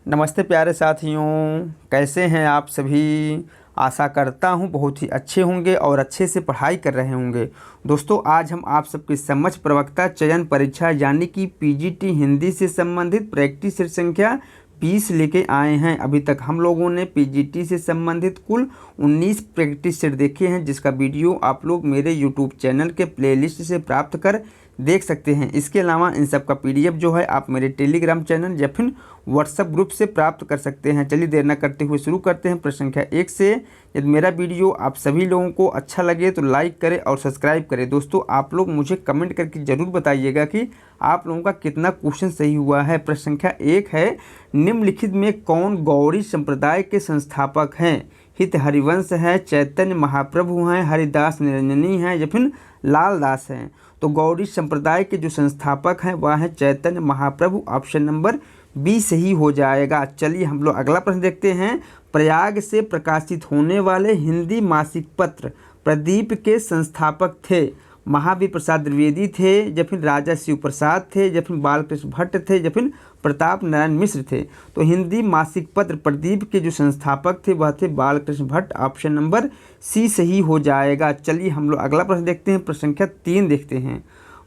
नमस्ते प्यारे साथियों, कैसे हैं आप सभी। आशा करता हूं बहुत ही अच्छे होंगे और अच्छे से पढ़ाई कर रहे होंगे। दोस्तों, आज हम आप सबके समक्ष प्रवक्ता चयन परीक्षा यानी कि पीजीटी हिंदी से संबंधित प्रैक्टिस सेट संख्या 20 लेके आए हैं। अभी तक हम लोगों ने पीजीटी से संबंधित कुल 19 प्रैक्टिस सेट देखे हैं, जिसका वीडियो आप लोग मेरे यूट्यूब चैनल के प्लेलिस्ट से प्राप्त कर देख सकते हैं। इसके अलावा इन सब का पीडीएफ जो है आप मेरे टेलीग्राम चैनल या फिर व्हाट्सएप ग्रुप से प्राप्त कर सकते हैं। चलिए देर न करते हुए शुरू करते हैं प्रश्न संख्या 1 से। यदि मेरा वीडियो आप सभी लोगों को अच्छा लगे तो लाइक करें और सब्सक्राइब करें। दोस्तों, आप लोग मुझे कमेंट करके ज़रूर बताइएगा कि आप लोगों का कितना क्वेश्चन सही हुआ है। प्रश्न संख्या 1 है, निम्नलिखित में कौन गौड़ी संप्रदाय के संस्थापक हैं। हित हरिवंश है, चैतन्य महाप्रभु हैं, हरिदास निरंजनी हैं या फिर लाल दास हैं। तो गौड़ी संप्रदाय के जो संस्थापक हैं वह है Chaitanya Mahaprabhu. Option number B सही हो जाएगा। चलिए हम लोग अगला प्रश्न देखते हैं। प्रयाग से प्रकाशित होने वाले हिंदी मासिक पत्र प्रदीप के संस्थापक थे। महावीर प्रसाद द्विवेदी थे या फिर राजा शिव प्रसाद थे या फिर बालकृष्ण भट्ट थे या फिर प्रताप नारायण मिश्र थे। तो हिंदी मासिक पत्र प्रदीप के जो संस्थापक थे वह थे Balkrishna Bhatt. Option number C सही हो जाएगा। चलिए हम लोग अगला प्रश्न देखते हैं। प्रश्न संख्या 3 देखते हैं।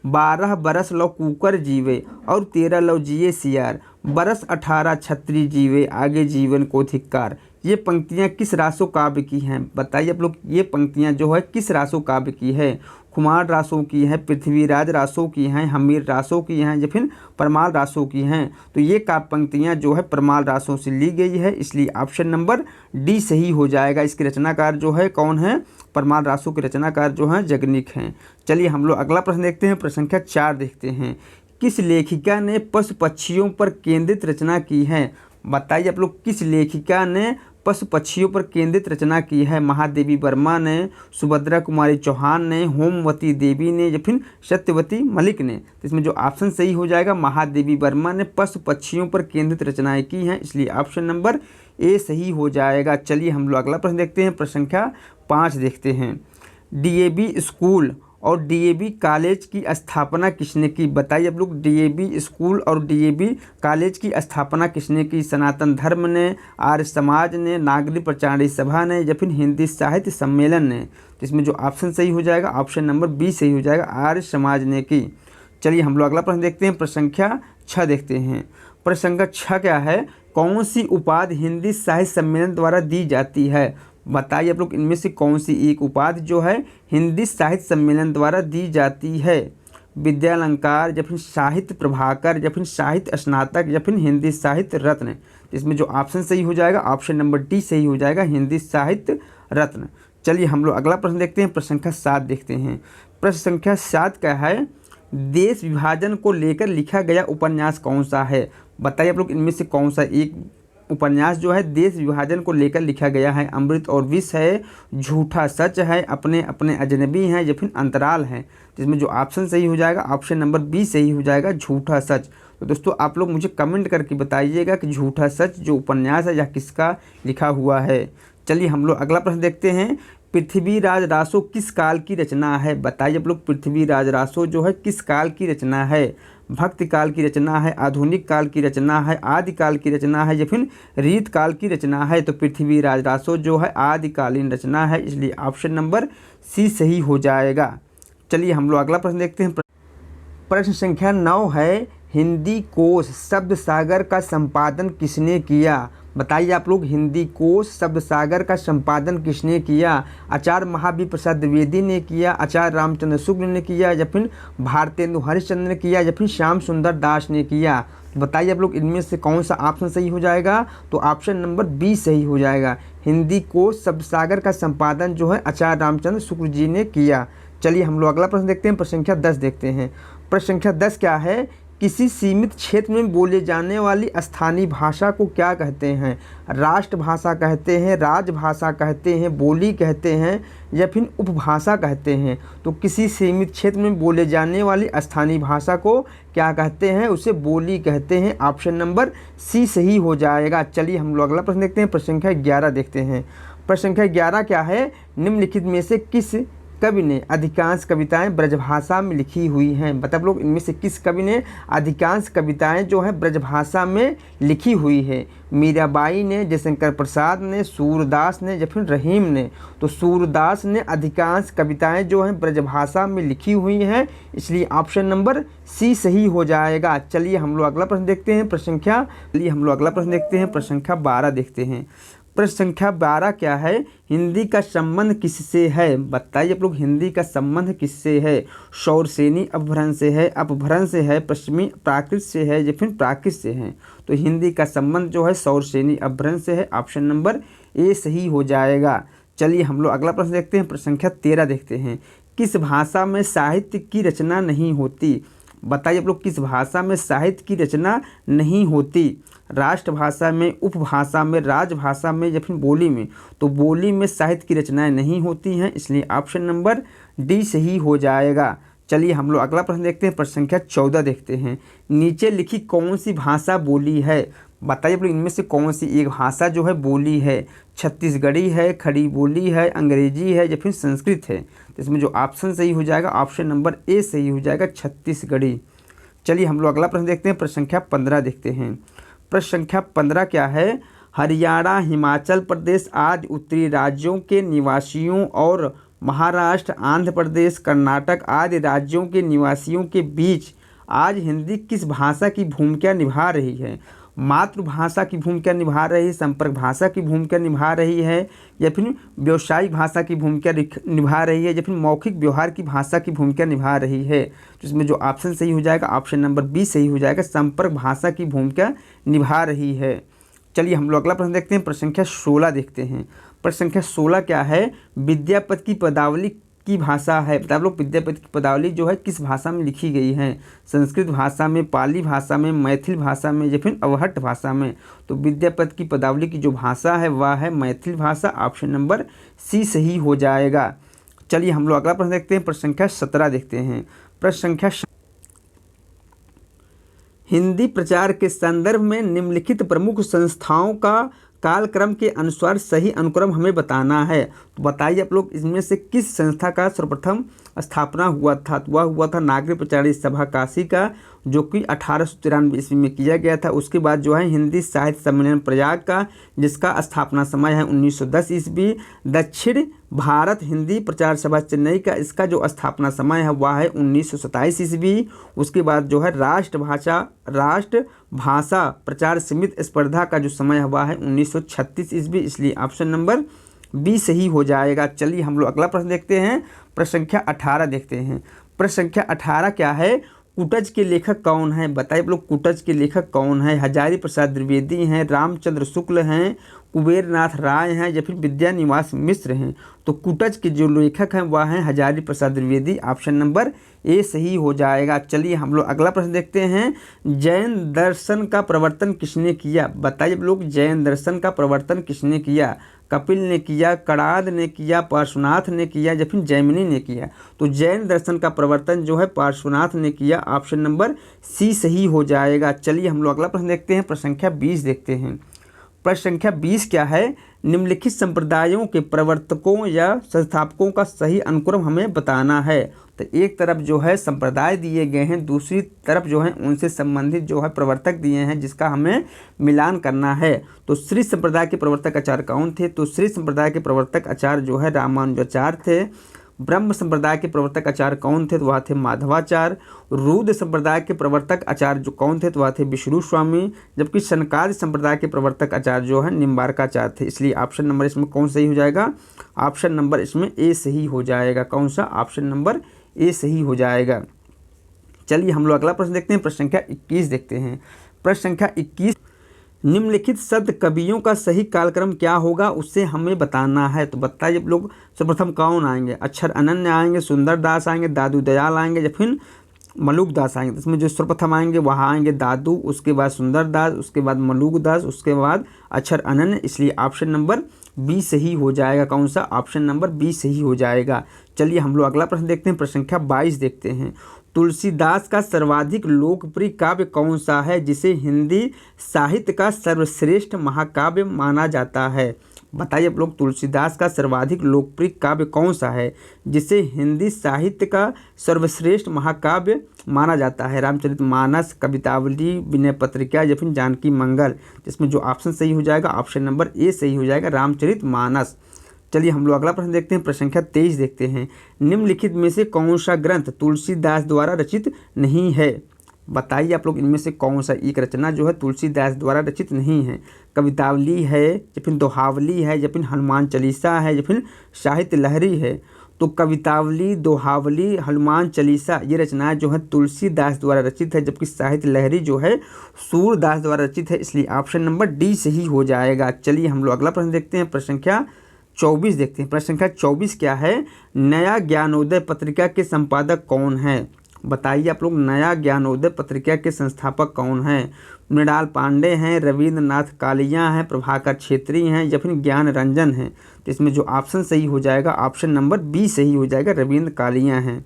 12 बरस लौ कुकर जीवे और 13 लौ जिए सियार, बरस 18 छत्री जीवे आगे जीवन को धिक्कार। ये पंक्तियाँ किस रासो काव्य की हैं? बताइए आप लोग, ये पंक्तियाँ जो है किस रासो काव्य की है? कुमार रासों की है, पृथ्वीराज रासों की हैं, हमीर रासों की हैं या फिर परमाल रासों की हैं। तो ये काव्य पंक्तियाँ जो है परमाल रासों से ली गई है, इसलिए ऑप्शन नंबर डी सही हो जाएगा। इसके रचनाकार जो है कौन है? परमाल रासों के रचनाकार जो हैं जगनीक हैं। चलिए हम लोग अगला प्रश्न देखते हैं। प्रश्न संख्या 4 देखते हैं। किस लेखिका ने पशु पक्षियों पर केंद्रित रचना की है? बताइए आप लोग, किस लेखिका ने पशु पक्षियों पर केंद्रित रचना की है? महादेवी वर्मा ने, सुभद्रा कुमारी चौहान ने, होमवती देवी ने या फिर सत्यवती मलिक ने। तो इसमें जो ऑप्शन सही हो जाएगा, महादेवी वर्मा ने पशु पक्षियों पर केंद्रित रचनाएं की हैं, इसलिए ऑप्शन नंबर ए सही हो जाएगा। चलिए हम लोग अगला प्रश्न देखते हैं। प्रश्न संख्या 5 देखते हैं। डीएवी स्कूल और डीएवी कॉलेज की स्थापना किसने की? बताइए आप लोग, डीएवी स्कूल और डीएवी कॉलेज की स्थापना किसने की? सनातन धर्म ने, आर्य समाज ने, नागरिक प्रचारणी सभा ने या फिर हिंदी साहित्य सम्मेलन ने। तो इसमें जो ऑप्शन सही हो जाएगा, ऑप्शन नंबर बी सही हो जाएगा, आर्य समाज ने की। चलिए हम लोग अगला प्रश्न देखते हैं। प्रश्न संख्या 6 देखते हैं। प्रश्न संख्या 6 क्या है? कौन सी उपाधि हिंदी साहित्य सम्मेलन द्वारा दी जाती है? बताइए आप लोग, इनमें से कौन सी एक उपाधि जो है हिंदी साहित्य सम्मेलन द्वारा दी जाती है? विद्यालंकार या फिर साहित्य प्रभाकर या फिर साहित्य स्नातक या फिर हिंदी साहित्य रत्न। इसमें जो ऑप्शन सही हो जाएगा, ऑप्शन नंबर डी सही हो जाएगा, हिंदी साहित्य रत्न। चलिए हम लोग अगला प्रश्न देखते हैं। प्रश्न संख्या 7 देखते हैं। प्रश्न संख्या 7 क्या है? देश विभाजन को लेकर लिखा गया उपन्यास कौन सा है? बताइए आप लोग, इनमें से कौन सा एक उपन्यास जो है देश विभाजन को लेकर लिखा गया है? अमृत और विष है, झूठा सच है, अपने अपने अजनबी हैं या फिर अंतराल है। जिसमें जो ऑप्शन सही हो जाएगा, ऑप्शन नंबर बी सही हो जाएगा, झूठा सच। तो दोस्तों, आप लोग मुझे कमेंट करके बताइएगा कि झूठा सच जो उपन्यास है यह किसका लिखा हुआ है। चलिए हम लोग अगला प्रश्न देखते हैं। पृथ्वीराज रासो किस काल की रचना है? बताइए आप लोग, पृथ्वीराज रासो जो है किस काल की रचना है? भक्ति काल की रचना है, आधुनिक काल की रचना है, आदिकाल की रचना है या फिर रीत काल की रचना है? तो पृथ्वीराज रासो जो है आदिकालीन रचना है, इसलिए ऑप्शन नंबर सी सही हो जाएगा। चलिए हम लोग अगला प्रश्न देखते हैं। प्रश्न संख्या 9 है। हिंदी कोश शब्द सागर का संपादन किसने किया? बताइए आप लोग, हिंदी कोश शब्द सागर का संपादन किसने किया? आचार्य महावीर प्रसाद द्विवेदी ने किया, आचार्य रामचंद्र शुक्ल ने किया या फिर भारतेंदु हरिश्चंद्र ने किया या फिर श्याम सुंदर दास ने किया? बताइए आप लोग, इनमें से कौन सा ऑप्शन सही हो जाएगा? तो ऑप्शन नंबर बी सही हो जाएगा, हिंदी कोश शब्द सागर का संपादन जो है आचार्य रामचंद्र शुक्ल जी ने किया। चलिए हम लोग अगला प्रश्न देखते हैं। प्रश्न संख्या 10 देखते हैं। प्रश्न संख्या 10 क्या है? किसी सीमित क्षेत्र में बोले जाने वाली स्थानीय भाषा को क्या कहते हैं? राष्ट्रभाषा कहते हैं, राजभाषा कहते हैं, बोली कहते हैं या फिर उपभाषा कहते हैं? तो किसी सीमित क्षेत्र में बोले जाने वाली स्थानीय भाषा को क्या कहते हैं? उसे बोली कहते हैं। ऑप्शन नंबर सी सही हो जाएगा। चलिए हम लोग अगला प्रश्न देखते हैं। प्रश्न संख्या 11 देखते हैं। प्रश्न संख्या 11 क्या है? निम्नलिखित में से किस कवि ने अधिकांश कविताएं ब्रजभाषा में लिखी हुई हैं? बता आप लोग इनमें से किस कवि ने अधिकांश कविताएं जो है ब्रजभाषा में लिखी हुई है? मीराबाई ने, जयशंकर प्रसाद ने, सूरदास ने या फिर रहीम ने? तो सूरदास ने अधिकांश कविताएं जो हैं ब्रजभाषा में लिखी हुई हैं, इसलिए ऑप्शन नंबर सी सही हो जाएगा। चलिए हम लोग अगला प्रश्न देखते हैं, प्रश्न संख्या 12 देखते हैं। प्रश्न संख्या 12 क्या है? हिंदी का संबंध किससे है? बताइए आप लोग, हिंदी का संबंध किससे है? शौरसेनी अपभ्रंश से है, अपभ्रंश से है, पश्चिमी प्राकृत से है या फिर प्राकृत से है? तो हिंदी का संबंध जो है शौरसेनी अपभ्रंश से है, ऑप्शन नंबर ए सही हो जाएगा। चलिए हम लोग अगला प्रश्न देखते हैं, प्रश्न संख्या 13 देखते हैं। किस भाषा में साहित्य की रचना नहीं होती? बताइए आप लोग, किस भाषा में साहित्य की रचना नहीं होती? राष्ट्रभाषा में, उपभाषा में, राजभाषा में या फिर बोली में? तो बोली में साहित्य की रचनाएं नहीं होती हैं, इसलिए ऑप्शन नंबर डी सही हो जाएगा। चलिए हम लोग अगला प्रश्न देखते हैं, प्रश्न संख्या 14 देखते हैं। नीचे लिखी कौन सी भाषा बोली है? बताइए आप लोग, इनमें से कौन सी एक भाषा जो है बोली है? छत्तीसगढ़ी है, खड़ी बोली है, अंग्रेजी है या फिर संस्कृत है? तो इसमें जो ऑप्शन सही हो जाएगा, ऑप्शन नंबर ए सही हो जाएगा, छत्तीसगढ़ी। चलिए हम लोग अगला प्रश्न देखते हैं, प्रश्न संख्या 15 देखते हैं। प्रश्न संख्या 15 क्या है? हरियाणा, हिमाचल प्रदेश आदि उत्तरी राज्यों के निवासियों और महाराष्ट्र, आंध्र प्रदेश, कर्नाटक आदि राज्यों के निवासियों के बीच आज हिंदी किस भाषा की भूमिका निभा रही है? मातृभाषा की भूमिका निभा रही है, संपर्क भाषा की भूमिका निभा रही है या फिर व्यावसायिक भाषा की भूमिका निभा रही है या फिर मौखिक व्यवहार की भाषा की भूमिका निभा रही है? तो इसमें जो ऑप्शन सही हो जाएगा, ऑप्शन नंबर बी सही हो जाएगा, संपर्क भाषा की भूमिका निभा रही है। चलिए हम लोग अगला प्रश्न देखते हैं, प्रश्न संख्या 16 देखते हैं। प्रश्न संख्या 16 क्या है? विद्यापति की पदावली की भाषा है? बता लोग, विद्यापति की पदावली जो है किस भाषा में लिखी गई है? संस्कृत भाषा में, पाली भाषा में, मैथिल भाषा में या फिर अवहट्ट भाषा में? तो विद्यापति की पदावली की जो भाषा है वह है मैथिल भाषा, ऑप्शन नंबर सी सही हो जाएगा। चलिए हम लोग अगला प्रश्न देखते हैं, प्रश्न संख्या 17 देखते हैं। प्रश्न संख्या हिंदी प्रचार के संदर्भ में निम्नलिखित प्रमुख संस्थाओं का कालक्रम के अनुसार सही अनुक्रम हमें बताना है। तो बताइए आप लोग, इसमें से किस संस्था का सर्वप्रथम स्थापना हुआ था? तो वह हुआ था नागरिक प्रचार सभा काशी का, जो कि 1893 ईस्वी में किया गया था। उसके बाद जो है हिंदी साहित्य सम्मेलन प्रयाग का, जिसका स्थापना समय है 1910 ईस्वी। दक्षिण भारत हिंदी प्रचार सभा चेन्नई का, इसका जो स्थापना समय है वह है 1927 ईस्वी। उसके बाद जो है राष्ट्र भाषा प्रचार समिति स्पर्धा का जो समय है वह है 1936 ईस्वी, इसलिए ऑप्शन नंबर बी सही हो जाएगा। चलिए हम लोग अगला प्रश्न देखते हैं, प्रश्न संख्या 18 देखते हैं। प्रश्न संख्या 18 क्या है? कुटज के लेखक कौन है? बताइए आप लोग, कुटज के लेखक कौन है? हजारी प्रसाद द्विवेदी हैं, रामचंद्र शुक्ल हैं, कुबेरनाथ राय हैं या फिर विद्यानिवास मिश्र हैं? तो कुटज के जो लेखक हैं वह हैं Hazari Prasad Dwivedi, option number A सही हो जाएगा। चलिए हम लोग अगला प्रश्न देखते हैं। जैन दर्शन का प्रवर्तन किसने किया? बताइए लोग, जैन दर्शन का प्रवर्तन किसने किया? कपिल ने किया, कणाद ने किया, पार्श्वनाथ ने किया या फिर जैमिनी ने किया? तो जैन दर्शन का प्रवर्तन जो है पार्श्वनाथ ने किया, ऑप्शन नंबर सी सही हो जाएगा। चलिए हम लोग अगला प्रश्न देखते हैं, प्रश्न संख्या 20 देखते हैं। प्रश्न संख्या 20 क्या है? निम्नलिखित संप्रदायों के प्रवर्तकों या संस्थापकों का सही अनुक्रम हमें बताना है। तो एक तरफ जो है संप्रदाय दिए गए हैं, दूसरी तरफ जो है उनसे संबंधित जो है प्रवर्तक दिए हैं, जिसका हमें मिलान करना है। तो श्री संप्रदाय के प्रवर्तक आचार्य कौन थे? तो श्री संप्रदाय के प्रवर्तक आचार्य जो है रामानुजाचार्य थे। ब्रह्म संप्रदाय के प्रवर्तक आचार्य कौन थे? तो वह थे माधवाचार्य। रुद्र संप्रदाय के प्रवर्तक आचार्य जो कौन थे? तो वह थे विष्णु स्वामी। जबकि सनकादि संप्रदाय के प्रवर्तक आचार्य जो है निम्बार्काचार्य थे। इसलिए ऑप्शन नंबर इसमें कौन सही हो जाएगा? ऑप्शन नंबर इसमें ए सही हो जाएगा। कौन सा? ऑप्शन नंबर ए सही हो जाएगा। चलिए हम लोग अगला प्रश्न देखते हैं, प्रश्न संख्या 21 देखते हैं। प्रश्न संख्या 21, निम्नलिखित शब्द कवियों का सही कालक्रम क्या होगा उससे हमें बताना है। तो बताइए आप लोग, सर्वप्रथम कौन आएंगे? अक्षर अनन्य आएंगे, सुंदर दास आएंगे, दादू दयाल आएंगे या फिर मलुक दास आएंगे? इसमें जो सर्वप्रथम आएंगे वहाँ आएंगे दादू, उसके बाद सुंदर दास, उसके बाद मलुक दास, उसके बाद अक्षर अनन्य, इसलिए ऑप्शन नंबर बी सही हो जाएगा। कौन सा? ऑप्शन नंबर बी सही हो जाएगा। चलिए हम लोग अगला प्रश्न देखते हैं, प्रश्न संख्या 22 देखते हैं। तुलसीदास का सर्वाधिक लोकप्रिय काव्य कौन सा है, जिसे हिंदी साहित्य का सर्वश्रेष्ठ महाकाव्य माना जाता है? बताइए आप लोग, तुलसीदास का सर्वाधिक लोकप्रिय काव्य कौन सा है जिसे हिंदी साहित्य का सर्वश्रेष्ठ महाकाव्य माना जाता है? रामचरितमानस, कवितावली, विनय पत्रिका या फिर जानकी मंगल? जिसमें जो ऑप्शन सही हो जाएगा, ऑप्शन नंबर ए सही हो जाएगा, रामचरितमानस। चलिए हम लोग अगला प्रश्न देखते हैं, प्रश्न संख्या 23 देखते हैं। निम्नलिखित में से कौन सा ग्रंथ तुलसीदास द्वारा रचित नहीं है? बताइए आप लोग, इनमें से कौन सा एक रचना जो है तुलसीदास द्वारा रचित नहीं है? कवितावली है या फिर दोहावली है या फिर हनुमान चालीसा है या फिर साहित्य लहरी है? तो कवितावली, दोहावली, हनुमान चालीसा ये रचनाएं जो है तुलसीदास द्वारा रचित है, जबकि साहित्य लहरी जो है सूरदास द्वारा रचित है, इसलिए ऑप्शन नंबर डी सही हो जाएगा। चलिए हम लोग अगला प्रश्न देखते हैं, प्रश्न संख्या 24 देखते हैं। प्रश्न संख्या 24 क्या है? नया ज्ञानोदय पत्रिका के संपादक कौन है? बताइए आप लोग, नया ज्ञानोदय पत्रिका के संस्थापक कौन हैं? मृणाल पांडे हैं, रविंद्रनाथ कालिया हैं, प्रभाकर छेत्री हैं या फिर ज्ञान रंजन हैं? तो इसमें जो ऑप्शन सही हो जाएगा, ऑप्शन नंबर बी सही हो जाएगा, रविंद्र कालिया हैं।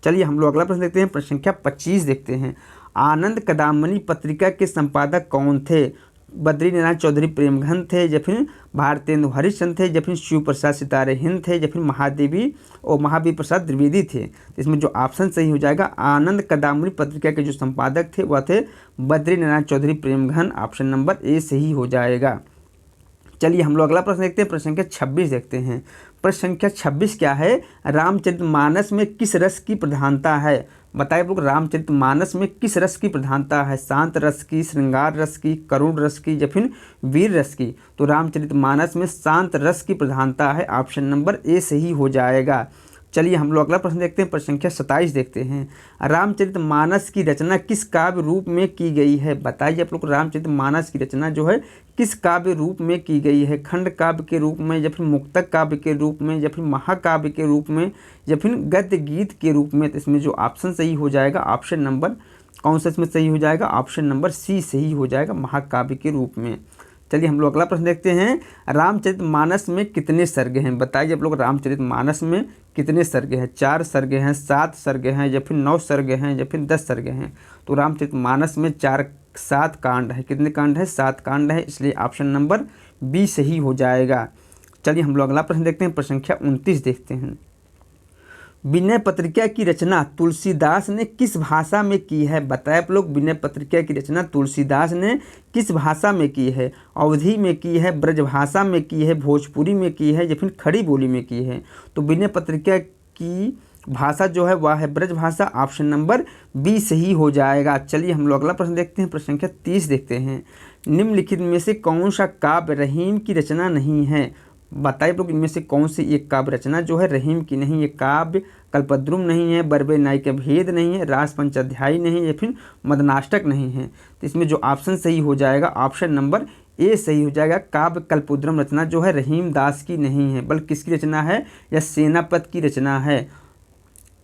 चलिए हम लोग अगला प्रश्न देखते हैं, प्रश्न संख्या 25 देखते हैं। आनंद कदामनी पत्रिका के संपादक कौन थे? बद्रीनाथ चौधरी प्रेमघन थे या फिर भारतेंदु हरिश्चंद्र थे या फिर शिव प्रसाद सितारे हिंद थे या फिर महादेवी और महावीर प्रसाद द्विवेदी थे? इसमें जो ऑप्शन सही हो जाएगा, आनंद कदामनी पत्रिका के जो संपादक थे वह थे Badrinath Chaudhary Premghan, option number A सही हो जाएगा। चलिए हम लोग अगला प्रश्न देखते हैं, प्रश्न संख्या 26 देखते हैं। प्रश्न संख्या 26 क्या है? रामचरितमानस में किस रस की प्रधानता है? बताइए लोग, रामचरितमानस में किस रस की प्रधानता है? शांत रस की, श्रृंगार रस की, करुण रस की या फिर वीर रस की? तो रामचरितमानस में शांत रस की प्रधानता है, ऑप्शन नंबर ए सही हो जाएगा। चलिए हम लोग अगला प्रश्न देखते हैं, प्रश्न संख्या 27 देखते हैं। रामचरितमानस की रचना किस काव्य रूप में की गई है? बताइए आप लोग, रामचरितमानस की रचना जो है किस काव्य रूप में की गई है? खंड काव्य के रूप में या फिर मुक्तक काव्य के रूप में या फिर महाकाव्य के रूप में या फिर गद्य गीत के रूप में? तो इसमें जो ऑप्शन सही हो जाएगा, ऑप्शन नंबर कौन सा इसमें सही हो जाएगा? ऑप्शन नंबर सी सही हो जाएगा, महाकाव्य के रूप में। चलिए हम लोग अगला प्रश्न देखते हैं। रामचरितमानस में कितने सर्ग हैं? बताइए आप लोग, रामचरितमानस में कितने सर्ग हैं? 4 सर्ग हैं, 7 सर्ग हैं या फिर 9 सर्ग हैं या फिर 10 सर्ग हैं? तो रामचरितमानस में 7 कांड है। कितने कांड है? 7 कांड है, इसलिए ऑप्शन नंबर बी सही हो जाएगा। चलिए हम लोग अगला प्रश्न देखते हैं, प्रश्न संख्या 29 देखते हैं। विनय पत्रिका की रचना तुलसीदास ने किस भाषा में की है? बताए आप लोग, विनय पत्रिका की रचना तुलसीदास ने किस भाषा में की है? अवधी में की है, ब्रजभाषा में की है, भोजपुरी में की है या फिर खड़ी बोली में की है? तो विनय पत्रिका की भाषा जो है वह है ब्रजभाषा, ऑप्शन नंबर बी सही हो जाएगा। चलिए हम लोग अगला प्रश्न देखते हैं, प्रश्न संख्या 30 देखते हैं। निम्नलिखित में से कौन सा काव्य रहीम की रचना नहीं है? बताइए लोग, इनमें से कौन सी एक काव्य रचना जो है रहीम की नहीं है? काव्य कल्पद्रुम नहीं है, बरबे नाई के भेद नहीं है, रास पंचाध्यायी नहीं है या फिर मदनाष्टक नहीं है? तो इसमें जो ऑप्शन सही हो जाएगा, ऑप्शन नंबर ए सही हो जाएगा। काव्य कल्पद्रुम रचना जो है रहीम दास की नहीं है, बल्कि किसकी रचना है? यह सेनापति की रचना है।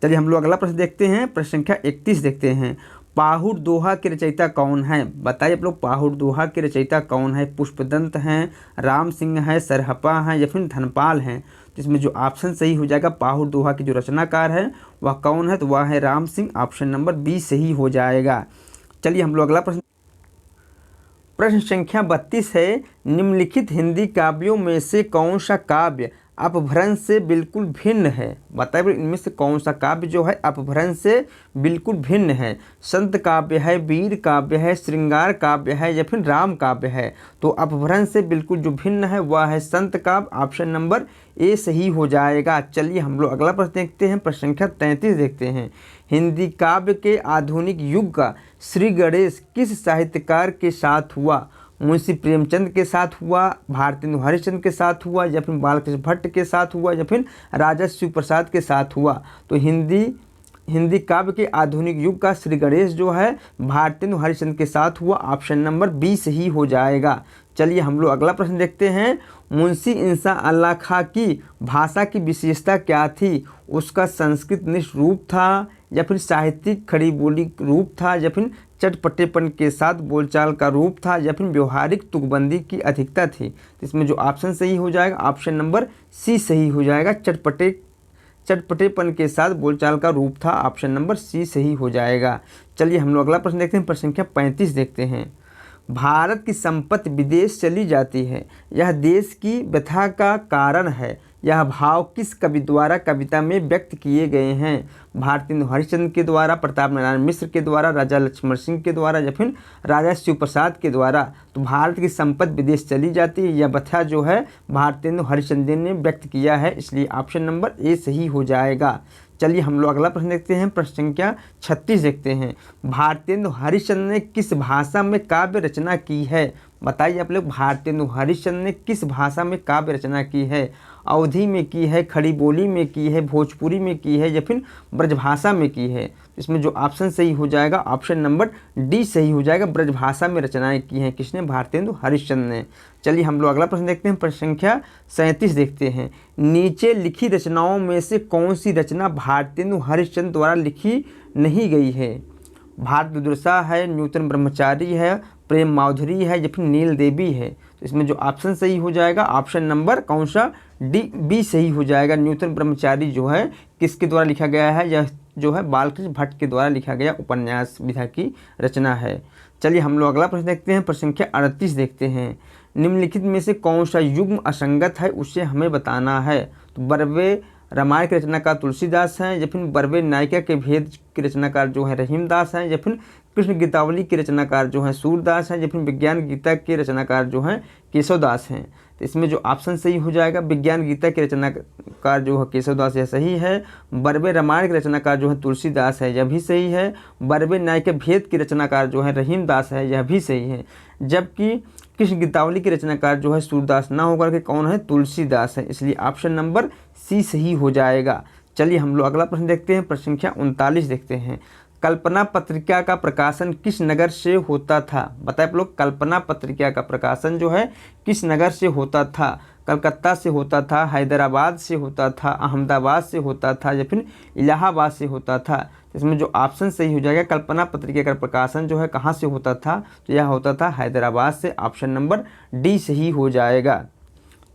चलिए हम लोग अगला प्रश्न देखते हैं, प्रश्न संख्या 31 देखते हैं। पाहुड़ दोहा के रचयिता कौन है? बताइए आप लोग, पाहुड़ दोहा के रचयिता कौन है? पुष्पदंत हैं, राम सिंह है, सरहपा हैं या फिर धनपाल हैं? तो इसमें जो ऑप्शन सही हो जाएगा, पाहुड़ दोहा के जो रचनाकार है वह कौन है? तो वह है Ram Singh, option number B सही हो जाएगा। चलिए हम लोग अगला प्रश्न, प्रश्न संख्या 32 है। निम्नलिखित हिंदी काव्यों में से कौन सा काव्य अपभ्रंश से बिल्कुल भिन्न है? बताइए इनमें से कौन सा काव्य जो है अपभ्रंश से बिल्कुल भिन्न है? संत काव्य है, वीर काव्य है, श्रृंगार काव्य है या फिर राम काव्य है? तो अपभ्रंश से बिल्कुल जो भिन्न है वह है संत काव्य, ऑप्शन नंबर ए सही हो जाएगा। चलिए हम लोग अगला प्रश्न देखते हैं, प्रश्न संख्या 33 देखते हैं। हिंदी काव्य के आधुनिक युग का श्री गणेश किस साहित्यकार के साथ हुआ? मुंशी प्रेमचंद के साथ हुआ, भारतेंदु हरिश्चंद्र के साथ हुआ या फिर बालकृष्ण भट्ट के साथ हुआ या फिर राजा शिव प्रसाद के साथ हुआ? तो हिंदी काव्य के आधुनिक युग का श्री गणेश जो है भारतेंदु हरिश्चंद्र के साथ हुआ, ऑप्शन नंबर बी सही हो जाएगा। चलिए हम लोग अगला प्रश्न देखते हैं। मुंशी इंसा अल्लाह खां की भाषा की विशेषता क्या थी? उसका संस्कृत निष्ठ रूप था या फिर साहित्यिक खड़ी बोली रूप था या फिर चटपटेपन के साथ बोलचाल का रूप था या फिर व्यवहारिक तुकबंदी की अधिकता थी? तो इसमें जो ऑप्शन सही हो जाएगा, ऑप्शन नंबर सी सही हो जाएगा। चटपटेपन के साथ बोलचाल का रूप था, ऑप्शन नंबर सी सही हो जाएगा। चलिए हम लोग अगला प्रश्न देखते हैं, प्रश्न संख्या 35 देखते हैं। भारत की संपत्ति विदेश चली जाती है, यह देश की व्यथा का कारण है। यह भाव किस कवि द्वारा कविता में व्यक्त किए गए हैं? भारतेंदु हरिश्चंद्र के द्वारा, प्रताप नारायण मिश्र के द्वारा, राजा लक्ष्मण सिंह के द्वारा या फिर राजा शिव प्रसाद के द्वारा। तो भारत की संपत्ति विदेश चली जाती है, यह व्यथा जो है भारतेंदु हरिश्चंद्र ने व्यक्त किया है, इसलिए ऑप्शन नंबर ए सही हो जाएगा। चलिए हम लोग अगला प्रश्न देखते हैं, प्रश्न संख्या 36 देखते हैं। भारतेंदु हरिश्चंद्र ने किस भाषा में काव्य रचना की है? बताइए आप लोग, भारतेंदु हरिश्चंद्र ने किस भाषा में काव्य रचना की है? अवधी में की है, खड़ी बोली में की है, भोजपुरी में की है या फिर ब्रजभाषा में की है? इसमें जो ऑप्शन सही हो जाएगा ऑप्शन नंबर डी सही हो जाएगा। ब्रजभाषा में रचनाएं की हैं किसने? भारतेंदु हरिश्चंद्र ने। चलिए हम लोग अगला प्रश्न देखते हैं, प्रश्न संख्या 37 देखते हैं। नीचे लिखी रचनाओं में से कौन सी रचना भारतेंदु हरिश्चंद्र द्वारा लिखी नहीं गई है? भारत दुर्दशा है, न्यूतन ब्रह्मचारी है, प्रेम माधुरी है या फिर नील देवी है? तो इसमें जो ऑप्शन सही हो जाएगा ऑप्शन नंबर कौन सा? डी बी सही हो जाएगा। न्यूतन ब्रह्मचारी जो है किसके द्वारा लिखा गया है? यह जो है बालकृष्ण भट्ट के द्वारा लिखा गया उपन्यास विधा की रचना है। चलिए हम लोग अगला प्रश्न देखते हैं, प्रश्न संख्या 38 देखते हैं। निम्नलिखित में से कौन सा युग्म असंगत है उसे हमें बताना है? तो बर्वे रामायण के रचनाकार तुलसीदास हैं या फिर बर्वे नायिका के भेद के रचनाकार जो है रहीमदास हैं या फिर कृष्ण गीतावली के रचनाकार जो हैं सूरदास हैं या फिर विज्ञान गीता के रचनाकार जो हैं केशवदास हैं? तो इसमें जो ऑप्शन सही हो जाएगा विज्ञान गीता के रचनाकार जो है केशवदास यह सही है। बर्वे रामायण के रचनाकार जो है तुलसीदास है यह भी सही है। बर्वे नायिका भेद के रचनाकार जो है रहीमदास है यह भी सही है। जबकि कृष्ण गीतावली के रचनाकार जो है सूरदास ना होकर के कौन है? तुलसीदास है, इसलिए ऑप्शन नंबर सी सही हो जाएगा। चलिए हम लोग अगला प्रश्न देखते हैं, प्रश्न संख्या 39 देखते हैं। कल्पना पत्रिका का प्रकाशन किस नगर से होता था? बताए आप लोग, कल्पना पत्रिका का प्रकाशन जो है किस नगर से होता था? कलकत्ता से होता था, हैदराबाद से होता था, अहमदाबाद से होता था या फिर इलाहाबाद से होता था? इसमें जो ऑप्शन सही हो जाएगा कल्पना पत्रिका का प्रकाशन जो है कहाँ से होता था? तो यह होता था हैदराबाद से, ऑप्शन नंबर डी सही हो जाएगा।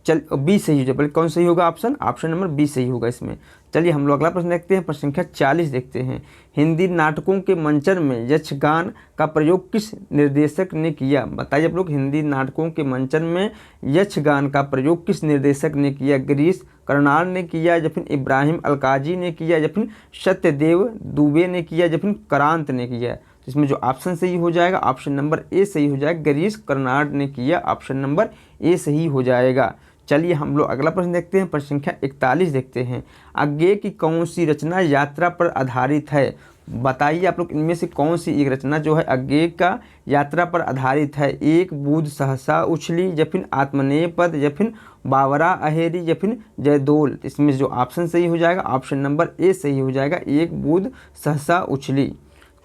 चल बी सही हो जाएगा, कौन सही होगा? ऑप्शन नंबर बी सही होगा इसमें। चलिए हम लोग अगला प्रश्न देखते हैं, प्रश्न संख्या 40 देखते हैं। हिंदी नाटकों के मंचन में यक्षगान का प्रयोग किस निर्देशक ने किया? बताइए आप लोग, हिंदी नाटकों के मंचन में यक्षगान का प्रयोग किस निर्देशक ने किया? गिरीश कर्नाड ने किया या फिर इब्राहिम अलकाजी ने किया या फिर सत्यदेव दुबे ने किया या फिर करांत ने किया? इसमें जो ऑप्शन सही हो जाएगा ऑप्शन नंबर ए सही हो जाएगा। गिरीश कर्नाड ने किया, ऑप्शन नंबर ए सही हो जाएगा। चलिए हम लोग अगला प्रश्न देखते हैं, प्रश्न संख्या 41 देखते हैं। अज्ञे की कौन सी रचना यात्रा पर आधारित है? बताइए आप लोग, इनमें से कौन सी एक रचना जो है अज्ञे का यात्रा पर आधारित है? एक बूंद सहसा उछली या फिर आत्मनेय पद या फिर बावरा अहेरी या फिर जयदोल? इसमें जो ऑप्शन सही हो जाएगा ऑप्शन नंबर ए सही हो जाएगा, एक बूंद सहसा उछली।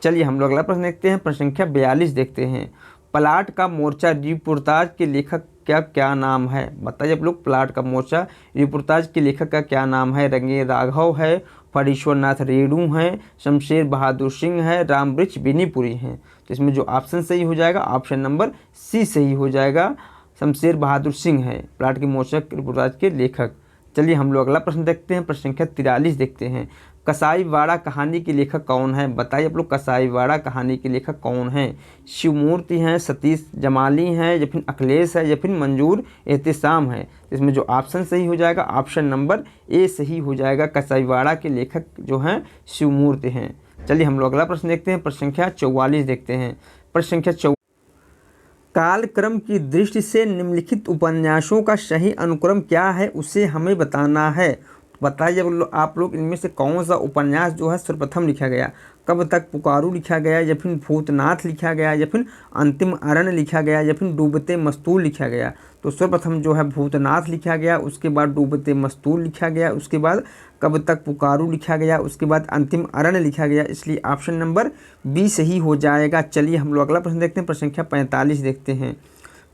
चलिए हम लोग अगला प्रश्न देखते हैं, प्रश्न संख्या 42 देखते हैं। प्लाट का मोर्चा रिपोर्टाज के लेखक क्या नाम है? बताइए आप लोग, प्लाट का मोर्चा रिपोर्टाज के लेखक का क्या नाम है? रंगे राघव है, फणीश्वरनाथ रेणु हैं, शमशेर बहादुर सिंह है, रामवृक्ष बेनीपुरी हैं? तो इसमें जो ऑप्शन सही हो जाएगा ऑप्शन नंबर सी सही हो जाएगा, शमशेर बहादुर सिंह है प्लाट के मोर्चा रिपोर्टाज के लेखक। चलिए हम लोग अगला प्रश्न देखते हैं, प्रश्न संख्या 43 देखते हैं। कसाईवाड़ा कहानी के लेखक कौन है? बताइए आप लोग, कसाईवाड़ा कहानी के लेखक कौन हैं? शिवमूर्ति हैं, सतीश जमाली हैं या फिर अखिलेश है या फिर मंजूर एहतिसाम है? इसमें जो ऑप्शन सही हो जाएगा ऑप्शन नंबर ए सही हो जाएगा। कसाईवाड़ा के लेखक जो हैं शिवमूर्ति हैं। चलिए हम लोग अगला प्रश्न देखते हैं, प्रश्न संख्या 44 देखते हैं। प्रश्न संख्या कालक्रम की दृष्टि से निम्नलिखित उपन्यासों का सही अनुक्रम क्या है उसे हमें बताना है। बताइए आप लोग, इनमें से कौन सा उपन्यास जो है सर्वप्रथम लिखा गया? कब तक पुकारू लिखा गया या फिर भूतनाथ लिखा गया या फिर अंतिम अरण्य लिखा गया या फिर डूबते मस्तूल लिखा गया? तो सर्वप्रथम जो है भूतनाथ लिखा गया, उसके बाद डूबते मस्तूल लिखा गया, उसके बाद कब तक पुकारू लिखा गया, उसके बाद अंतिम अरण्य लिखा गया, इसलिए ऑप्शन नंबर बी सही हो जाएगा। चलिए हम लोग अगला प्रश्न देखते हैं, प्रश्न संख्या 45 देखते हैं।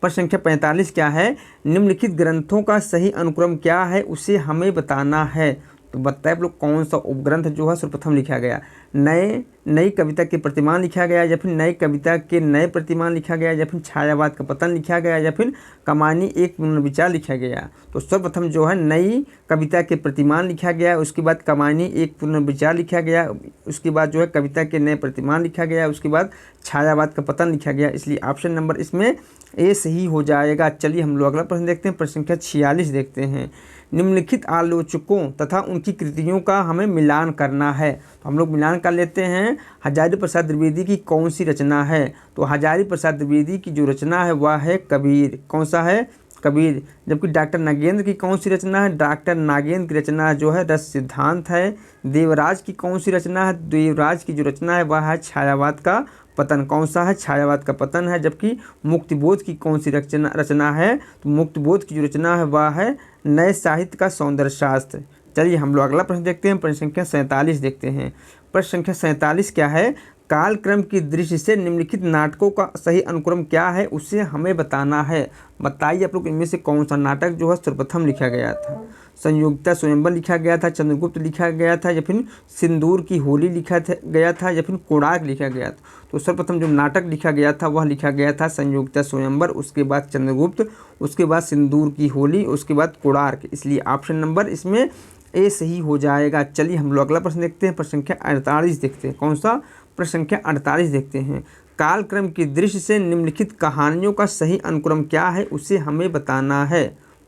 प्रश्न संख्या 45 क्या है? निम्नलिखित ग्रंथों का सही अनुक्रम क्या है उसे हमें बताना है। तो बताइए आप लोग, कौन सा उपग्रंथ जो है सर्वप्रथम लिखा गया? नई कविता के प्रतिमान लिखा गया, या फिर नई कविता के नए प्रतिमान लिखा गया, या फिर छायावाद का पतन लिखा गया, या फिर कमानी एक पुनर्विचार लिखा गया। तो सर्वप्रथम जो है नई कविता के प्रतिमान लिखा गया, उसके बाद कमानी एक पुनर्विचार लिखा गया, उसके बाद जो है कविता के नए प्रतिमान लिखा गया, उसके बाद छायावाद का पतन लिखा गया। इसलिए ऑप्शन नंबर इसमें ए सही हो जाएगा। चलिए हम लोग अगला प्रश्न देखते हैं। प्रश्न संख्या 46 देखते हैं। निम्नलिखित आलोचकों तथा उनकी कृतियों का हमें मिलान करना है। तो हम लोग मिलान कर लेते हैं। हजारी प्रसाद द्विवेदी की कौन सी रचना है? तो हजारी प्रसाद द्विवेदी की जो रचना है वह है कबीर। कौन सा है? कबीर। जबकि डॉक्टर नागेंद्र की कौन सी रचना है? डॉक्टर नागेंद्र की रचना जो है रस सिद्धांत है। देवराज की कौन सी रचना है? देवराज की जो रचना है वह है छायावाद का पतन। कौन सा है? छायावाद का पतन है। जबकि मुक्तिबोध की कौन सी रचना है? तो मुक्तिबोध की जो रचना है वह है नए साहित्य का सौंदर्य शास्त्र। चलिए हम लोग अगला प्रश्न देखते हैं। प्रश्न संख्या 47 देखते हैं। प्रश्न संख्या 47 क्या है? कालक्रम की दृष्टि से निम्नलिखित नाटकों का सही अनुक्रम क्या है, उसे हमें बताना है। बताइए आप लोग इनमें से कौन सा नाटक जो है सर्वप्रथम लिखा गया था? संयोगिता स्वयंवर लिखा गया था, चंद्रगुप्त लिखा गया था, या फिर सिंदूर की होली गया था, या फिर कोणार्क लिखा गया था? तो सर्वप्रथम जो नाटक लिखा गया था वह लिखा गया था संयोगिता स्वयंवर, उसके बाद चंद्रगुप्त, उसके बाद सिंदूर की होली, उसके बाद कोणार्क। इसलिए ऑप्शन नंबर इसमें ए सही हो जाएगा। चलिए हम लोग अगला प्रश्न देखते हैं। प्रश्न संख्या 48 देखते हैं। कौन सा? प्रश्न संख्या 48 देखते हैं। कालक्रम की दृष्टि से निम्नलिखित कहानियों का सही अनुक्रम क्या है, उसे हमें बताना है।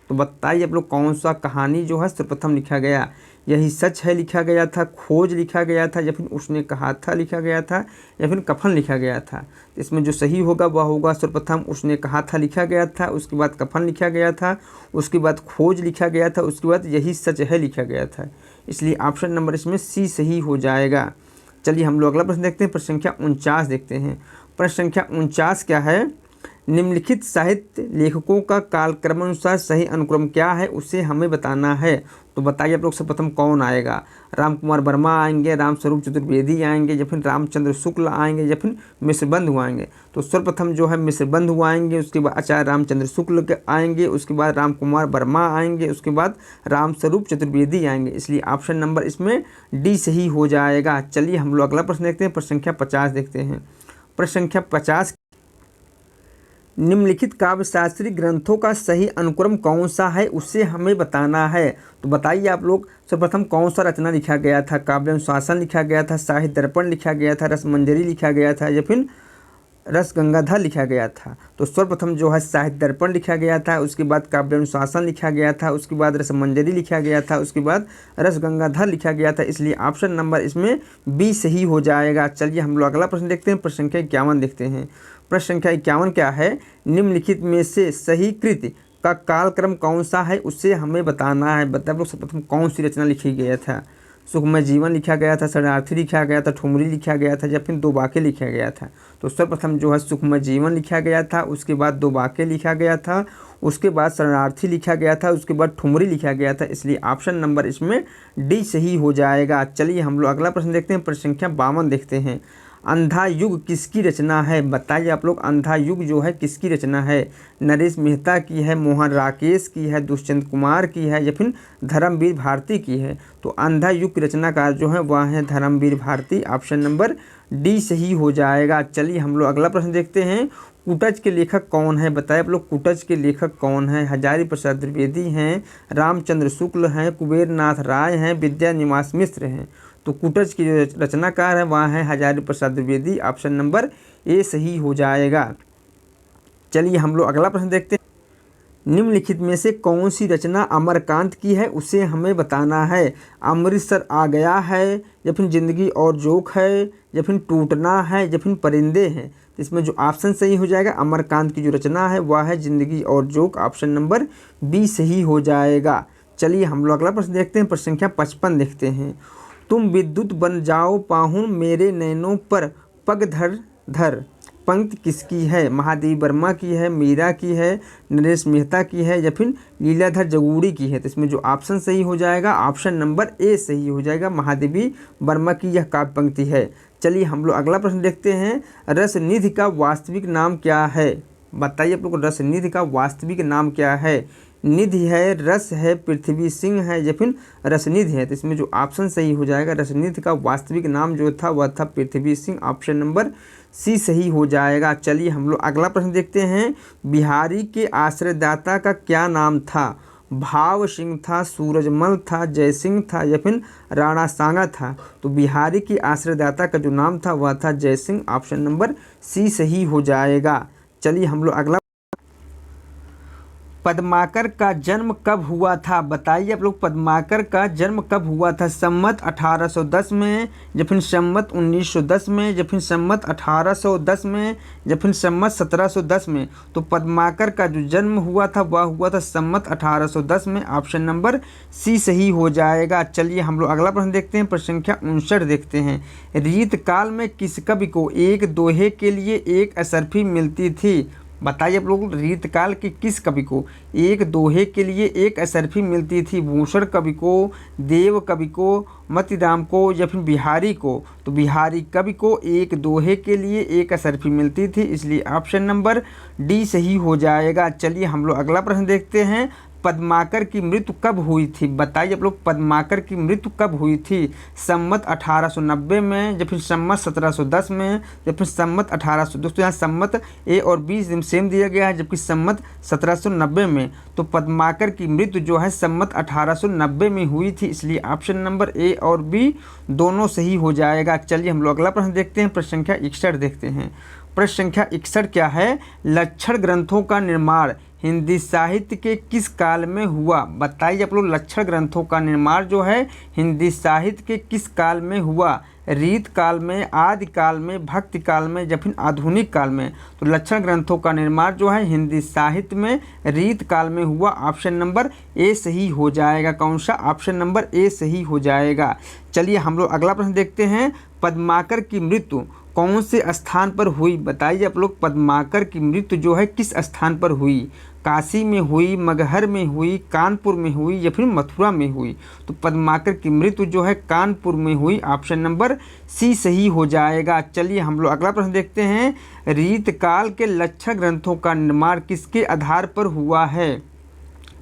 तो बताइए आप लोग कौन सा कहानी जो है सर्वप्रथम लिखा गया? यही सच है लिखा गया था, खोज लिखा गया था, या फिर उसने कहा था लिखा गया था, या फिर कफन लिखा गया था? इसमें जो सही होगा वह होगा सर्वप्रथम उसने कहा था लिखा गया था, उसके बाद कफन लिखा गया था, उसके बाद खोज लिखा गया था, उसके बाद यही सच है लिखा गया था। इसलिए ऑप्शन नंबर इसमें सी सही हो जाएगा। चलिए हम लोग अगला प्रश्न देखते हैं। प्रश्न संख्या 49 देखते हैं। प्रश्न संख्या 49 क्या है? निम्नलिखित साहित्य लेखकों का कालक्रमानुसार सही अनुक्रम क्या है, उसे हमें बताना है। तो बताइए आप लोग सर्वप्रथम कौन आएगा? राम कुमार वर्मा आएंगे, रामस्वरूप चतुर्वेदी आएंगे, या फिर रामचंद्र शुक्ल आएंगे, या फिर मिश्रबंधु आएंगे? तो सर्वप्रथम जो है मिश्रबंधु आएंगे, उसके बाद आचार्य रामचंद्र शुक्ल आएंगे, उसके बाद राम कुमार वर्मा आएंगे, उसके बाद रामस्वरूप चतुर्वेदी आएंगे। इसलिए ऑप्शन नंबर इसमें डी सही हो जाएगा। चलिए हम लोग अगला प्रश्न देखते हैं। प्रश्न संख्या 50 देखते हैं। प्रश्न संख्या 50। निम्नलिखित काव्यशास्त्री ग्रंथों का सही अनुक्रम कौन सा है, उसे हमें बताना है। तो बताइए आप लोग सर्वप्रथम कौन सा रचना लिखा गया था? काव्यानुशासन लिखा गया था, साहित्य दर्पण लिखा गया था, रसमंजरी लिखा गया था, या फिर रस गंगाधर लिखा गया था? तो सर्वप्रथम जो है साहित्य दर्पण लिखा गया था, उसके बाद काव्यानुशासन लिखा गया था, उसके बाद रसमंजरी लिखा गया था, उसके बाद रस गंगाधर लिखा गया था। इसलिए ऑप्शन नंबर इसमें बी सही हो जाएगा। चलिए हम लोग अगला प्रश्न देखते हैं। प्रश्न संख्या 51 देखते हैं। प्रश्न संख्या 51 क्या है? निम्नलिखित में से सही कृति का कालक्रम कौन सा है, उसे हमें बताना है। बताइए लोग सर्वप्रथम कौन सी रचना लिखी गया था? सुखमय जीवन लिखा गया था, शरणार्थी लिखा गया था, ठुमरी लिखा गया था, या फिर दो बाके लिखा गया था? तो सर्वप्रथम जो है सुखमय जीवन लिखा गया था, उसके बाद दो बाके लिखा गया था, उसके बाद शरणार्थी लिखा गया था, उसके बाद ठुमरी लिखा गया था। इसलिए ऑप्शन नंबर इसमें डी सही हो जाएगा। चलिए हम लोग अगला प्रश्न देखते हैं। प्रश्न संख्या 52 देखते हैं। अंधा युग किसकी रचना है? बताइए आप लोग अंधा युग जो है किसकी रचना है? नरेश मेहता की है, मोहन राकेश की है, दुष्यंत कुमार की है, या फिर धर्मवीर भारती की है? तो अंधा युग की रचनाकार जो है वह है Dharamvir Bharati. Option number D सही हो जाएगा। चलिए हम लोग अगला प्रश्न देखते हैं। कुटज के लेखक कौन है? बताइए आप लोग कुटज के लेखक कौन है? हजारी प्रसाद द्विवेदी हैं, रामचंद्र शुक्ल हैं, कुबेरनाथ राय हैं, विद्यानिवास मिश्र हैं? तो कुटज की जो रचनाकार है वह है Hazari Prasad Dwivedi. Option number A सही हो जाएगा। चलिए हम लोग अगला प्रश्न देखते हैं। निम्नलिखित में से कौन सी रचना अमरकांत की है, उसे हमें बताना है। अमृतसर आ गया है, या फिर जिंदगी और जोक है, या फिर टूटना है, या फिर परिंदे हैं? तो इसमें जो ऑप्शन सही हो जाएगा अमरकांत की जो रचना है वह है जिंदगी और जोक। ऑप्शन नंबर बी सही हो जाएगा। चलिए हम लोग अगला प्रश्न देखते हैं। प्रश्न संख्या 55 देखते हैं। तुम विद्युत बन जाओ पाहुन मेरे नैनों पर पग धर धर पंक्ति किसकी है? महादेवी वर्मा की है, मीरा की है, नरेश मेहता की है, या फिर लीलाधर जगूड़ी की है? तो इसमें जो ऑप्शन सही हो जाएगा ऑप्शन नंबर ए सही हो जाएगा। महादेवी वर्मा की यह काव्य पंक्ति है। चलिए हम लोग अगला प्रश्न देखते हैं। रसनिधि का वास्तविक नाम क्या है? बताइए आप लोग को रसनिधि का वास्तविक नाम क्या है। निधि है, रस है, पृथ्वी सिंह है या फिर रसनिधि है। तो इसमें जो ऑप्शन सही हो जाएगा, रसनिधि का वास्तविक नाम जो था वह था Prithvi Singh. Option number C सही हो जाएगा। चलिए हम लोग अगला प्रश्न देखते हैं। बिहारी के आश्रयदाता का क्या नाम था। भाव सिंह था, सूरजमल था, जय सिंह था या फिर राणा सांगा था। तो बिहारी के आश्रयदाता का जो नाम था वह था जय सिंह। ऑप्शन नंबर सी सही हो जाएगा। चलिए हम लोग अगला, पद्माकर का जन्म कब हुआ था। बताइए आप लोग पद्माकर का जन्म कब हुआ था। सम्मत 1810 में या फिर सम्मत 1910 में या फिर सम्मत 1810 में या फिर सम्मत 1710 में। तो पद्माकर का जो जन्म हुआ था वह हुआ था सम्मत 1810 में। ऑप्शन नंबर सी सही हो जाएगा। चलिए हम लोग अगला प्रश्न देखते हैं। प्रश्न संख्या 59 देखते हैं। रीत काल में किस कवि को एक दोहे के लिए एक असरफी मिलती थी। बताइए आप लोग रीत काल के किस कवि को एक दोहे के लिए एक असरफी मिलती थी। भूषण कवि को, देव कवि को, मतिराम को या फिर बिहारी को। तो बिहारी कवि को एक दोहे के लिए एक असरफी मिलती थी, इसलिए ऑप्शन नंबर डी सही हो जाएगा। चलिए हम लोग अगला प्रश्न देखते हैं। पद्माकर की मृत्यु कब हुई थी। बताइए आप लोग पद्माकर की मृत्यु कब हुई थी। सम्मत 1890 में या फिर सम्मत 1710 में या फिर सम्मत 1800। दोस्तों यहाँ सम्मत ए और बी सेम दिया गया है, जबकि सम्मत 1790 में। तो पद्माकर की मृत्यु जो है सम्मत 1890 में हुई थी, इसलिए ऑप्शन नंबर ए और बी दोनों सही हो जाएगा। चलिए हम लोग अगला प्रश्न देखते हैं। प्रश्न संख्या 61 देखते हैं। प्रश्न संख्या 61 क्या है। लक्षण ग्रंथों का निर्माण हिंदी साहित्य के किस काल में हुआ। बताइए आप लोग लक्षण ग्रंथों का निर्माण जो है हिंदी साहित्य के किस काल में हुआ। रीत काल में, आदि काल में, भक्ति काल में या फिर आधुनिक काल में। तो लक्षण ग्रंथों का निर्माण जो है हिंदी साहित्य में रीत काल में हुआ। ऑप्शन नंबर ए सही हो जाएगा। कौन सा। ऑप्शन नंबर ए सही हो जाएगा। चलिए हम लोग अगला प्रश्न देखते हैं। पद्माकर की मृत्यु कौन से स्थान पर हुई। बताइए आप लोग पद्माकर की मृत्यु जो है किस स्थान पर हुई। काशी में हुई, मगहर में हुई, कानपुर में हुई या फिर मथुरा में हुई। तो पद्माकर की मृत्यु जो है कानपुर में हुई। ऑप्शन नंबर सी सही हो जाएगा। चलिए हम लोग अगला प्रश्न देखते हैं। रीत काल के लक्षण ग्रंथों का निर्माण किसके आधार पर हुआ है।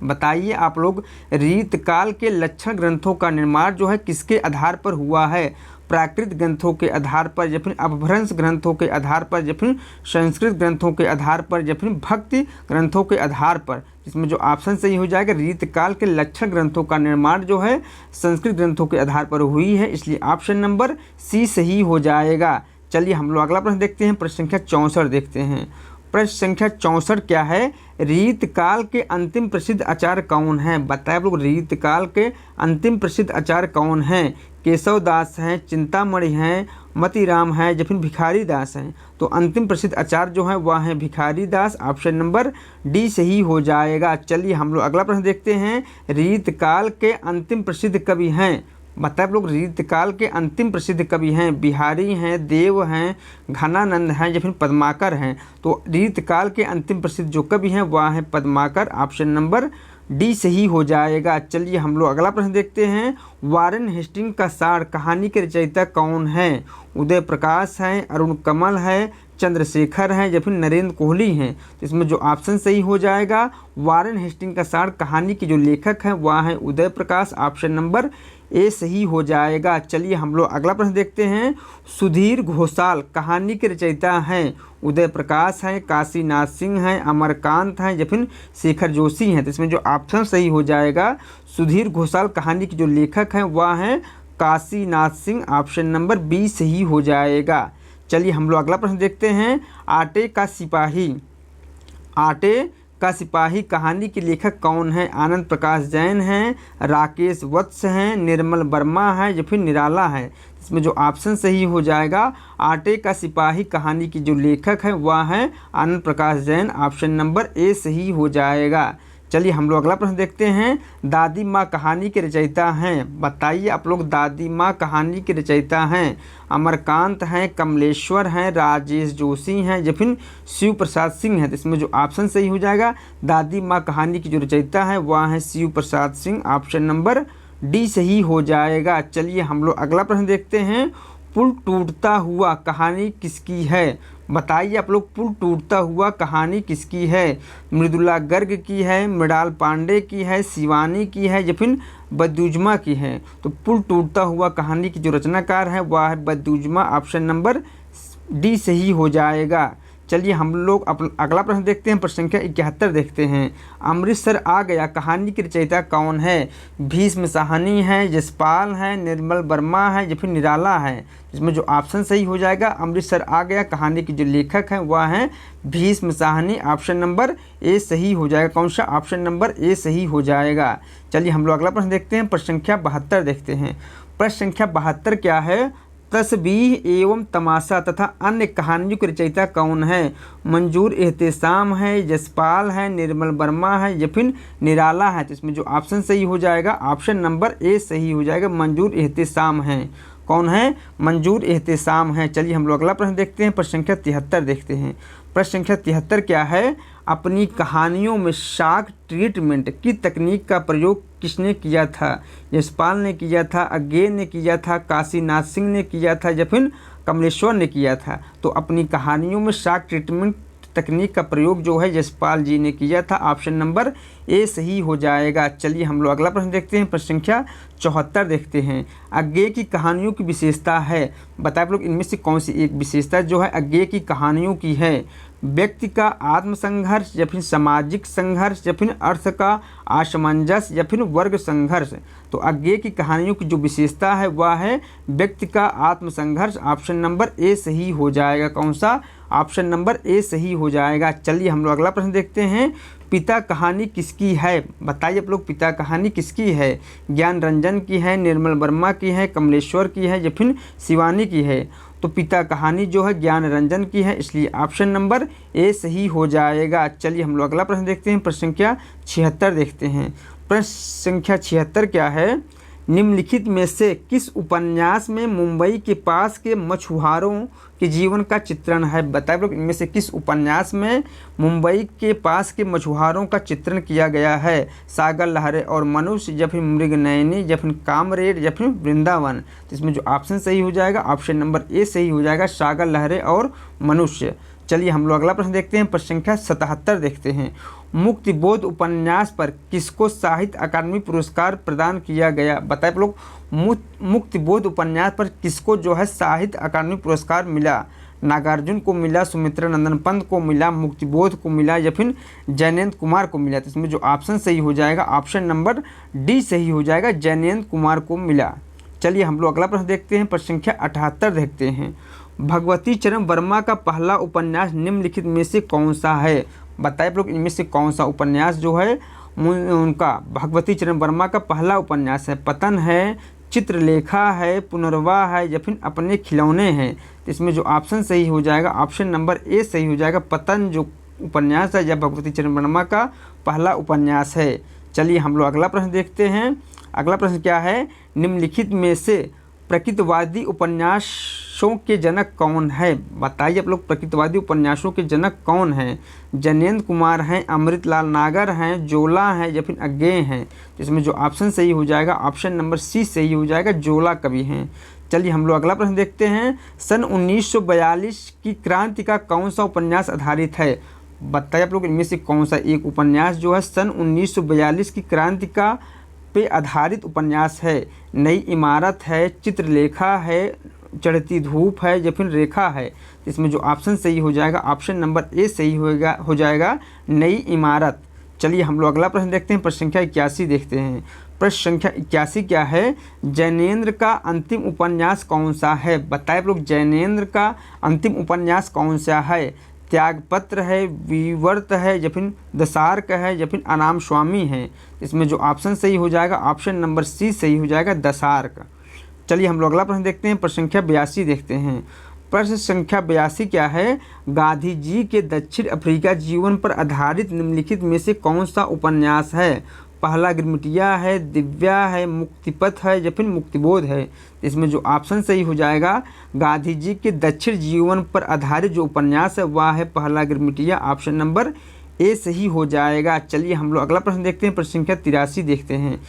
बताइए आप लोग रीत काल के लक्षण ग्रंथों का निर्माण जो है किसके आधार पर हुआ है। प्राकृत ग्रंथों के आधार पर या फिर अपभ्रंश ग्रंथों के आधार पर या फिर संस्कृत ग्रंथों के आधार पर या फिर भक्ति ग्रंथों के आधार पर। इसमें जो ऑप्शन सही हो जाएगा रीत काल के लक्षण ग्रंथों का निर्माण जो है संस्कृत ग्रंथों के आधार पर हुई है, इसलिए ऑप्शन नंबर सी सही हो जाएगा। चलिए हम लोग अगला प्रश्न देखते हैं। प्रश्न संख्या 64 देखते हैं। प्रश्न संख्या 64 क्या है। रीत काल के अंतिम प्रसिद्ध आचार्य कौन है। बताए आप लोग रीत काल के अंतिम प्रसिद्ध आचार्य कौन हैं। केशव दास हैं, चिंतामणि हैं, मतिराम हैं या फिर भिखारी दास हैं। तो अंतिम प्रसिद्ध आचार्य जो है वह है भिखारी दास। ऑप्शन नंबर डी सही हो जाएगा। चलिए हम लोग अगला प्रश्न देखते हैं। रीत काल के अंतिम प्रसिद्ध कवि हैं। मतलब लोग रीत काल के अंतिम प्रसिद्ध कवि हैं। बिहारी हैं, देव हैं, घनानंद हैं या फिर पद्माकर हैं। तो रीत काल के अंतिम प्रसिद्ध जो कवि हैं वह है पद्माकर। ऑप्शन नंबर डी सही हो जाएगा। चलिए हम लोग अगला प्रश्न देखते हैं। वारेन हेस्टिंग का सार कहानी के रचयिता कौन है। उदय प्रकाश हैं, अरुण कमल है, चंद्रशेखर हैं या फिर नरेंद्र कोहली हैं। तो इसमें जो ऑप्शन सही हो जाएगा वारेन हेस्टिंग का सार कहानी के जो लेखक हैं वह हैं Uday Prakash. Option number A सही हो जाएगा। चलिए हम लोग अगला प्रश्न देखते हैं। सुधीर घोषाल कहानी के रचयिता हैं। उदय प्रकाश हैं, काशीनाथ सिंह हैं, अमरकांत हैं या फिर शेखर जोशी हैं। तो इसमें जो ऑप्शन सही हो जाएगा सुधीर घोषाल कहानी के जो लेखक हैं वह हैं Kashinath Singh. Option number B सही हो जाएगा। चलिए हम लोग अगला प्रश्न देखते हैं। आटे का सिपाही कहानी के लेखक कौन है। आनंद प्रकाश जैन हैं, राकेश वत्स हैं, निर्मल वर्मा है या फिर निराला है। इसमें जो ऑप्शन सही हो जाएगा आटे का सिपाही कहानी की जो लेखक है वह है Anand Prakash Jain. Option number A सही हो जाएगा। चलिए हम लोग अगला प्रश्न देखते हैं। दादी माँ कहानी के रचयिता हैं। बताइए आप लोग दादी माँ कहानी के रचयिता हैं। अमरकांत हैं, कमलेश्वर हैं, राजेश जोशी हैं या फिर शिव प्रसाद सिंह हैं। तो इसमें जो ऑप्शन सही हो जाएगा दादी माँ कहानी की जो रचयिता है वह है Shiv Prasad Singh. Option number D सही हो जाएगा। चलिए हम लोग अगला प्रश्न देखते हैं। पुल टूटता हुआ कहानी किसकी है। बताइए आप लोग, पुल टूटता हुआ कहानी किसकी है? मृदुला गर्ग की है, मृणाल पांडे की है, शिवानी की है या फिर बद्युजमा की है? तो पुल टूटता हुआ कहानी की जो रचनाकार है वह है बद्युजमा। ऑप्शन नंबर डी सही हो जाएगा। चलिए हम लोग अगला प्रश्न देखते हैं, प्रश्न संख्या 71 देखते हैं। अमृतसर आ गया कहानी की रचयिता कौन है? भीष्म साहनी है, यशपाल है, निर्मल वर्मा है या फिर निराला है? इसमें जो ऑप्शन सही हो जाएगा, अमृतसर आ गया कहानी की जो लेखक हैं वह हैं Bhishma Sahni. Option number A सही हो जाएगा। कौन सा? ऑप्शन नंबर ए सही हो जाएगा। चलिए हम लोग अगला प्रश्न देखते हैं, प्रश्न संख्या 72 देखते हैं। प्रश्न संख्या 72 क्या है? तस्बीह एवं तमाशा तथा अन्य कहानियों के रचयिता कौन है? मंजूर एहतेशाम है, यशपाल है, निर्मल वर्मा है या फिर निराला है? तो इसमें जो ऑप्शन सही हो जाएगा, ऑप्शन नंबर ए सही हो जाएगा, मंजूर एहतेशाम है। कौन है? मंजूर एहतेशाम है। चलिए हम लोग अगला प्रश्न देखते हैं, प्रश्न संख्या 73 देखते हैं। प्रश्न संख्या 73 क्या है? अपनी कहानियों में शॉक ट्रीटमेंट की तकनीक का प्रयोग किसने किया था? यशपाल ने किया था, अज्ञे ने किया था, काशीनाथ सिंह ने किया था या फिर कमलेश्वर ने किया था? तो अपनी कहानियों में शॉक ट्रीटमेंट तकनीक का प्रयोग जो है यशपाल जी ने किया था। ऑप्शन नंबर ए सही हो जाएगा। चलिए हम लोग अगला प्रश्न देखते हैं, प्रश्न संख्या 74 देखते हैं। अज्ञे की कहानियों की विशेषता है, बताए आप लोग इनमें से कौन सी एक विशेषता जो है अज्ञे की कहानियों की है? व्यक्ति का आत्मसंघर्ष या फिर सामाजिक संघर्ष या फिर अर्थ का असमंजस या फिर वर्ग संघर्ष? तो अज्ञे की कहानियों की जो विशेषता है वह है व्यक्ति का आत्मसंघर्ष। ऑप्शन नंबर ए सही हो जाएगा। कौन सा? ऑप्शन नंबर ए सही हो जाएगा। चलिए हम लोग अगला प्रश्न देखते हैं। पिता कहानी किसकी है? बताइए आप लोग, पिता कहानी किसकी है? ज्ञान रंजन की है, निर्मल वर्मा की है, कमलेश्वर की है या फिर शिवानी की है? तो पिता कहानी जो है ज्ञान रंजन की है, इसलिए ऑप्शन नंबर ए सही हो जाएगा। चलिए हम लोग अगला प्रश्न देखते हैं, प्रश्न संख्या 76 देखते हैं। प्रश्न संख्या 76 क्या है? निम्नलिखित में से किस उपन्यास में मुंबई के पास के मछुआरों के जीवन का चित्रण है? बताइए लोग, इनमें से किस उपन्यास में मुंबई के पास के मछुआरों का चित्रण किया गया है? सागर लहरे और मनुष्य या फिर मृगनयनी या फिर कामरेड या फिर वृंदावन? तो इसमें जो ऑप्शन सही हो जाएगा, ऑप्शन नंबर ए सही हो जाएगा, सागर लहरे और मनुष्य। चलिए हम लोग अगला प्रश्न देखते हैं, प्रश्न संख्या 77 देखते हैं। मुक्तिबोध उपन्यास पर किसको साहित्य अकादमी पुरस्कार प्रदान किया गया? बताए आप लोग, मुक्तिबोध उपन्यास पर किसको जो है साहित्य अकादमी पुरस्कार मिला? नागार्जुन को मिला, सुमित्रा नंदन पंत को मिला, मुक्तिबोध को मिला या फिर जयनेंद्र कुमार को मिला? तो इसमें जो ऑप्शन सही हो जाएगा, ऑप्शन नंबर डी सही हो जाएगा, जयनेंद्र कुमार को मिला। चलिए हम लोग अगला प्रश्न देखते हैं, प्रश्न संख्या 78 देखते हैं। भगवती चरण वर्मा का पहला उपन्यास निम्नलिखित में से कौन सा है? बताइए आप लोग, इनमें से कौन सा उपन्यास जो है उनका भगवती चरण वर्मा का पहला उपन्यास है? पतन है, चित्रलेखा है, पुनर्वा है या फिर अपने खिलौने हैं? तो इसमें जो ऑप्शन सही हो जाएगा, ऑप्शन नंबर ए सही हो जाएगा, पतन जो उपन्यास है यह भगवती चरण वर्मा का पहला उपन्यास है। चलिए हम लोग अगला प्रश्न देखते हैं। अगला प्रश्न क्या है? निम्नलिखित में से प्रकृतवादी उपन्यासों के जनक कौन है? बताइए आप लोग, प्रकृतवादी उपन्यासों के जनक कौन हैं? जयनेंद्र कुमार हैं, अमृतलाल नागर हैं, जोला हैं या फिर अज्ञे हैं? इसमें जो ऑप्शन सही हो जाएगा, ऑप्शन नंबर सी सही हो जाएगा, जोला कवि हैं। चलिए हम लोग अगला प्रश्न देखते हैं। सन 1942 की क्रांति का कौन सा उपन्यास आधारित है? बताइए आप लोग, इनमें से कौन सा एक उपन्यास जो है सन 1942 की क्रांति का पे आधारित उपन्यास है? नई इमारत है, चित्रलेखा है, चढ़ती धूप है या फिर रेखा है? इसमें जो ऑप्शन सही हो जाएगा, ऑप्शन नंबर ए सही हो जाएगा, नई इमारत। चलिए हम लोग अगला प्रश्न देखते हैं, प्रश्न संख्या 81 देखते हैं। प्रश्न संख्या 81 क्या है? जैनेंद्र का अंतिम उपन्यास कौन सा है? बताए आप लोग, जैनेंद्र का अंतिम उपन्यास कौन सा है? त्यागपत्र है, विवर्त है या फिर दशार्क है या फिर अनाम स्वामी है? इसमें जो ऑप्शन सही हो जाएगा, ऑप्शन नंबर सी सही हो जाएगा, दशार्क। चलिए हम लोग अगला प्रश्न देखते हैं, प्रश्न संख्या 82 देखते हैं। प्रश्न संख्या 82 क्या है? गांधी जी के दक्षिण अफ्रीका जीवन पर आधारित निम्नलिखित में से कौन सा उपन्यास है? पहला गिरमिटिया है, दिव्या है, मुक्तिपथ है या फिर मुक्तिबोध है? इसमें जो ऑप्शन सही हो जाएगा, गांधी जी के दक्षिण जीवन पर आधारित जो उपन्यास है वह है पहला गिरमिटिया, ऑप्शन नंबर ए सही हो जाएगा। चलिए हम लोग अगला प्रश्न देखते हैं, प्रश्न संख्या 83 देखते हैं।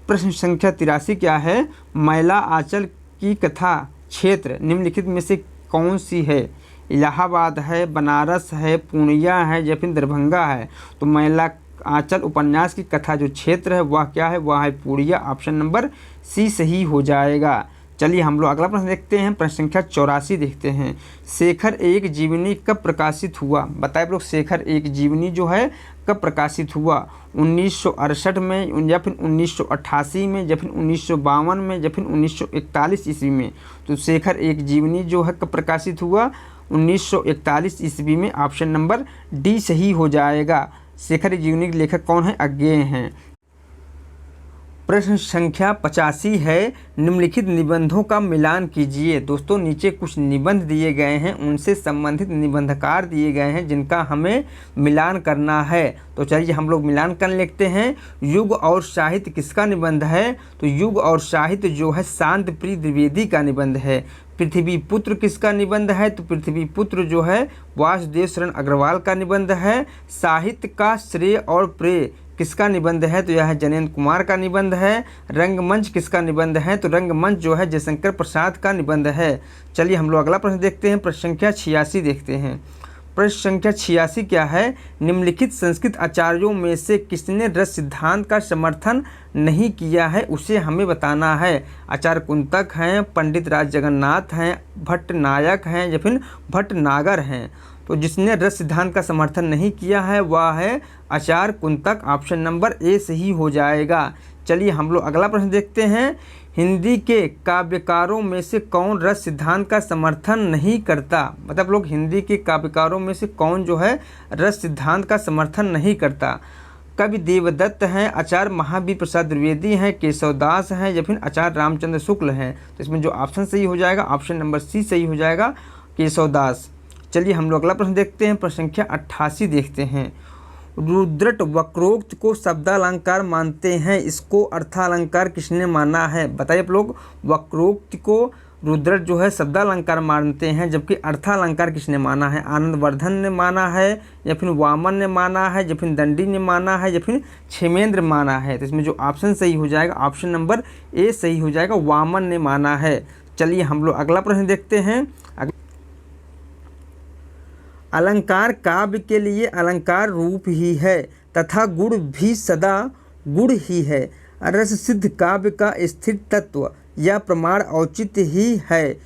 प्रश्न संख्या 83 क्या है? मैला आंचल की कथा क्षेत्र निम्नलिखित में से कौन सी है? इलाहाबाद है, बनारस है, पूर्णिया है या फिर दरभंगा है। तो महिला आंचल उपन्यास की कथा जो क्षेत्र है वह क्या है, वह है पूर्णिया। ऑप्शन नंबर सी सही हो जाएगा। चलिए हम लोग अगला प्रश्न देखते हैं, प्रश्न संख्या 84 देखते हैं। शेखर एक जीवनी कब प्रकाशित हुआ? बताइए लोग, शेखर एक जीवनी जो है कब प्रकाशित हुआ? 1968 में या फिर 1988 में या फिर 1952 में या फिर 1941 ईस्वी में? तो शेखर एक जीवनी जो है कब प्रकाशित हुआ? 1941 ईस्वी में। ऑप्शन नंबर डी सही हो जाएगा। शेखर एक जीवनी के लेखक कौन है? अज्ञेय हैं। प्रश्न संख्या 85 है, निम्नलिखित निबंधों का मिलान कीजिए। दोस्तों नीचे कुछ निबंध दिए गए हैं, उनसे संबंधित निबंधकार दिए गए हैं जिनका हमें मिलान करना है। तो चलिए हम लोग मिलान कर लेते हैं। युग और साहित्य किसका निबंध है? तो युग और साहित्य जो है शांत प्रिय द्विवेदी का निबंध है। पृथ्वी पुत्र किसका निबंध है? तो पृथ्वी पुत्र जो है वासुदेव शरण अग्रवाल का निबंध है। साहित्य का श्रेय और प्रेय किसका निबंध है? तो यह जनेन्द्र कुमार का निबंध है। रंगमंच किसका निबंध है? तो रंगमंच जो है जयशंकर प्रसाद का निबंध है। चलिए हम लोग अगला प्रश्न देखते हैं, प्रश्न संख्या 86 देखते हैं। प्रश्न संख्या 86 क्या है? निम्नलिखित संस्कृत आचार्यों में से किसने रस सिद्धांत का समर्थन नहीं किया है, उसे हमें बताना है। आचार्य कुंतक हैं, पंडित राज जगन्नाथ हैं, भट्टनायक हैं या फिर भट्टनागर हैं? तो जिसने रस सिद्धांत का समर्थन नहीं किया है वह है आचार्य कुंतक। ऑप्शन नंबर ए सही हो जाएगा। चलिए हम लोग अगला प्रश्न देखते हैं। हिंदी के काव्यकारों में से कौन रस सिद्धांत का समर्थन नहीं करता? मतलब लोग हिंदी के काव्यकारों में से कौन जो है रस सिद्धांत का समर्थन नहीं करता? कवि देवदत्त हैं, आचार्य महावीर प्रसाद द्विवेदी हैं, केशवदास हैं या फिर आचार्य रामचंद्र शुक्ल हैं? तो इसमें जो ऑप्शन सही हो जाएगा, ऑप्शन नंबर सी सही हो जाएगा, केशवदास। चलिए हम लोग अगला प्रश्न देखते हैं, प्रश्न संख्या 88 देखते हैं। रुद्रट वक्रोक्त को शब्दालंकार मानते हैं, इसको अर्थालंकार किसने माना है? बताइए आप लोग, वक्रोक्त को रुद्रट जो है शब्दालंकार मानते हैं जबकि अर्थालंकार किसने माना है? आनंदवर्धन ने माना है या फिर वामन ने माना है या फिर दंडी ने माना है या फिर क्षेमेंद्र माना है? तो इसमें जो ऑप्शन सही हो जाएगा, ऑप्शन नंबर ए सही हो जाएगा, वामन ने माना है। चलिए हम लोग अगला प्रश्न देखते हैं। अलंकार काव्य के लिए अलंकार रूप ही है तथा गुण भी सदा गुण ही है। रस सिद्ध काव्य का स्थिर तत्व या प्रमाण औचित्य ही है।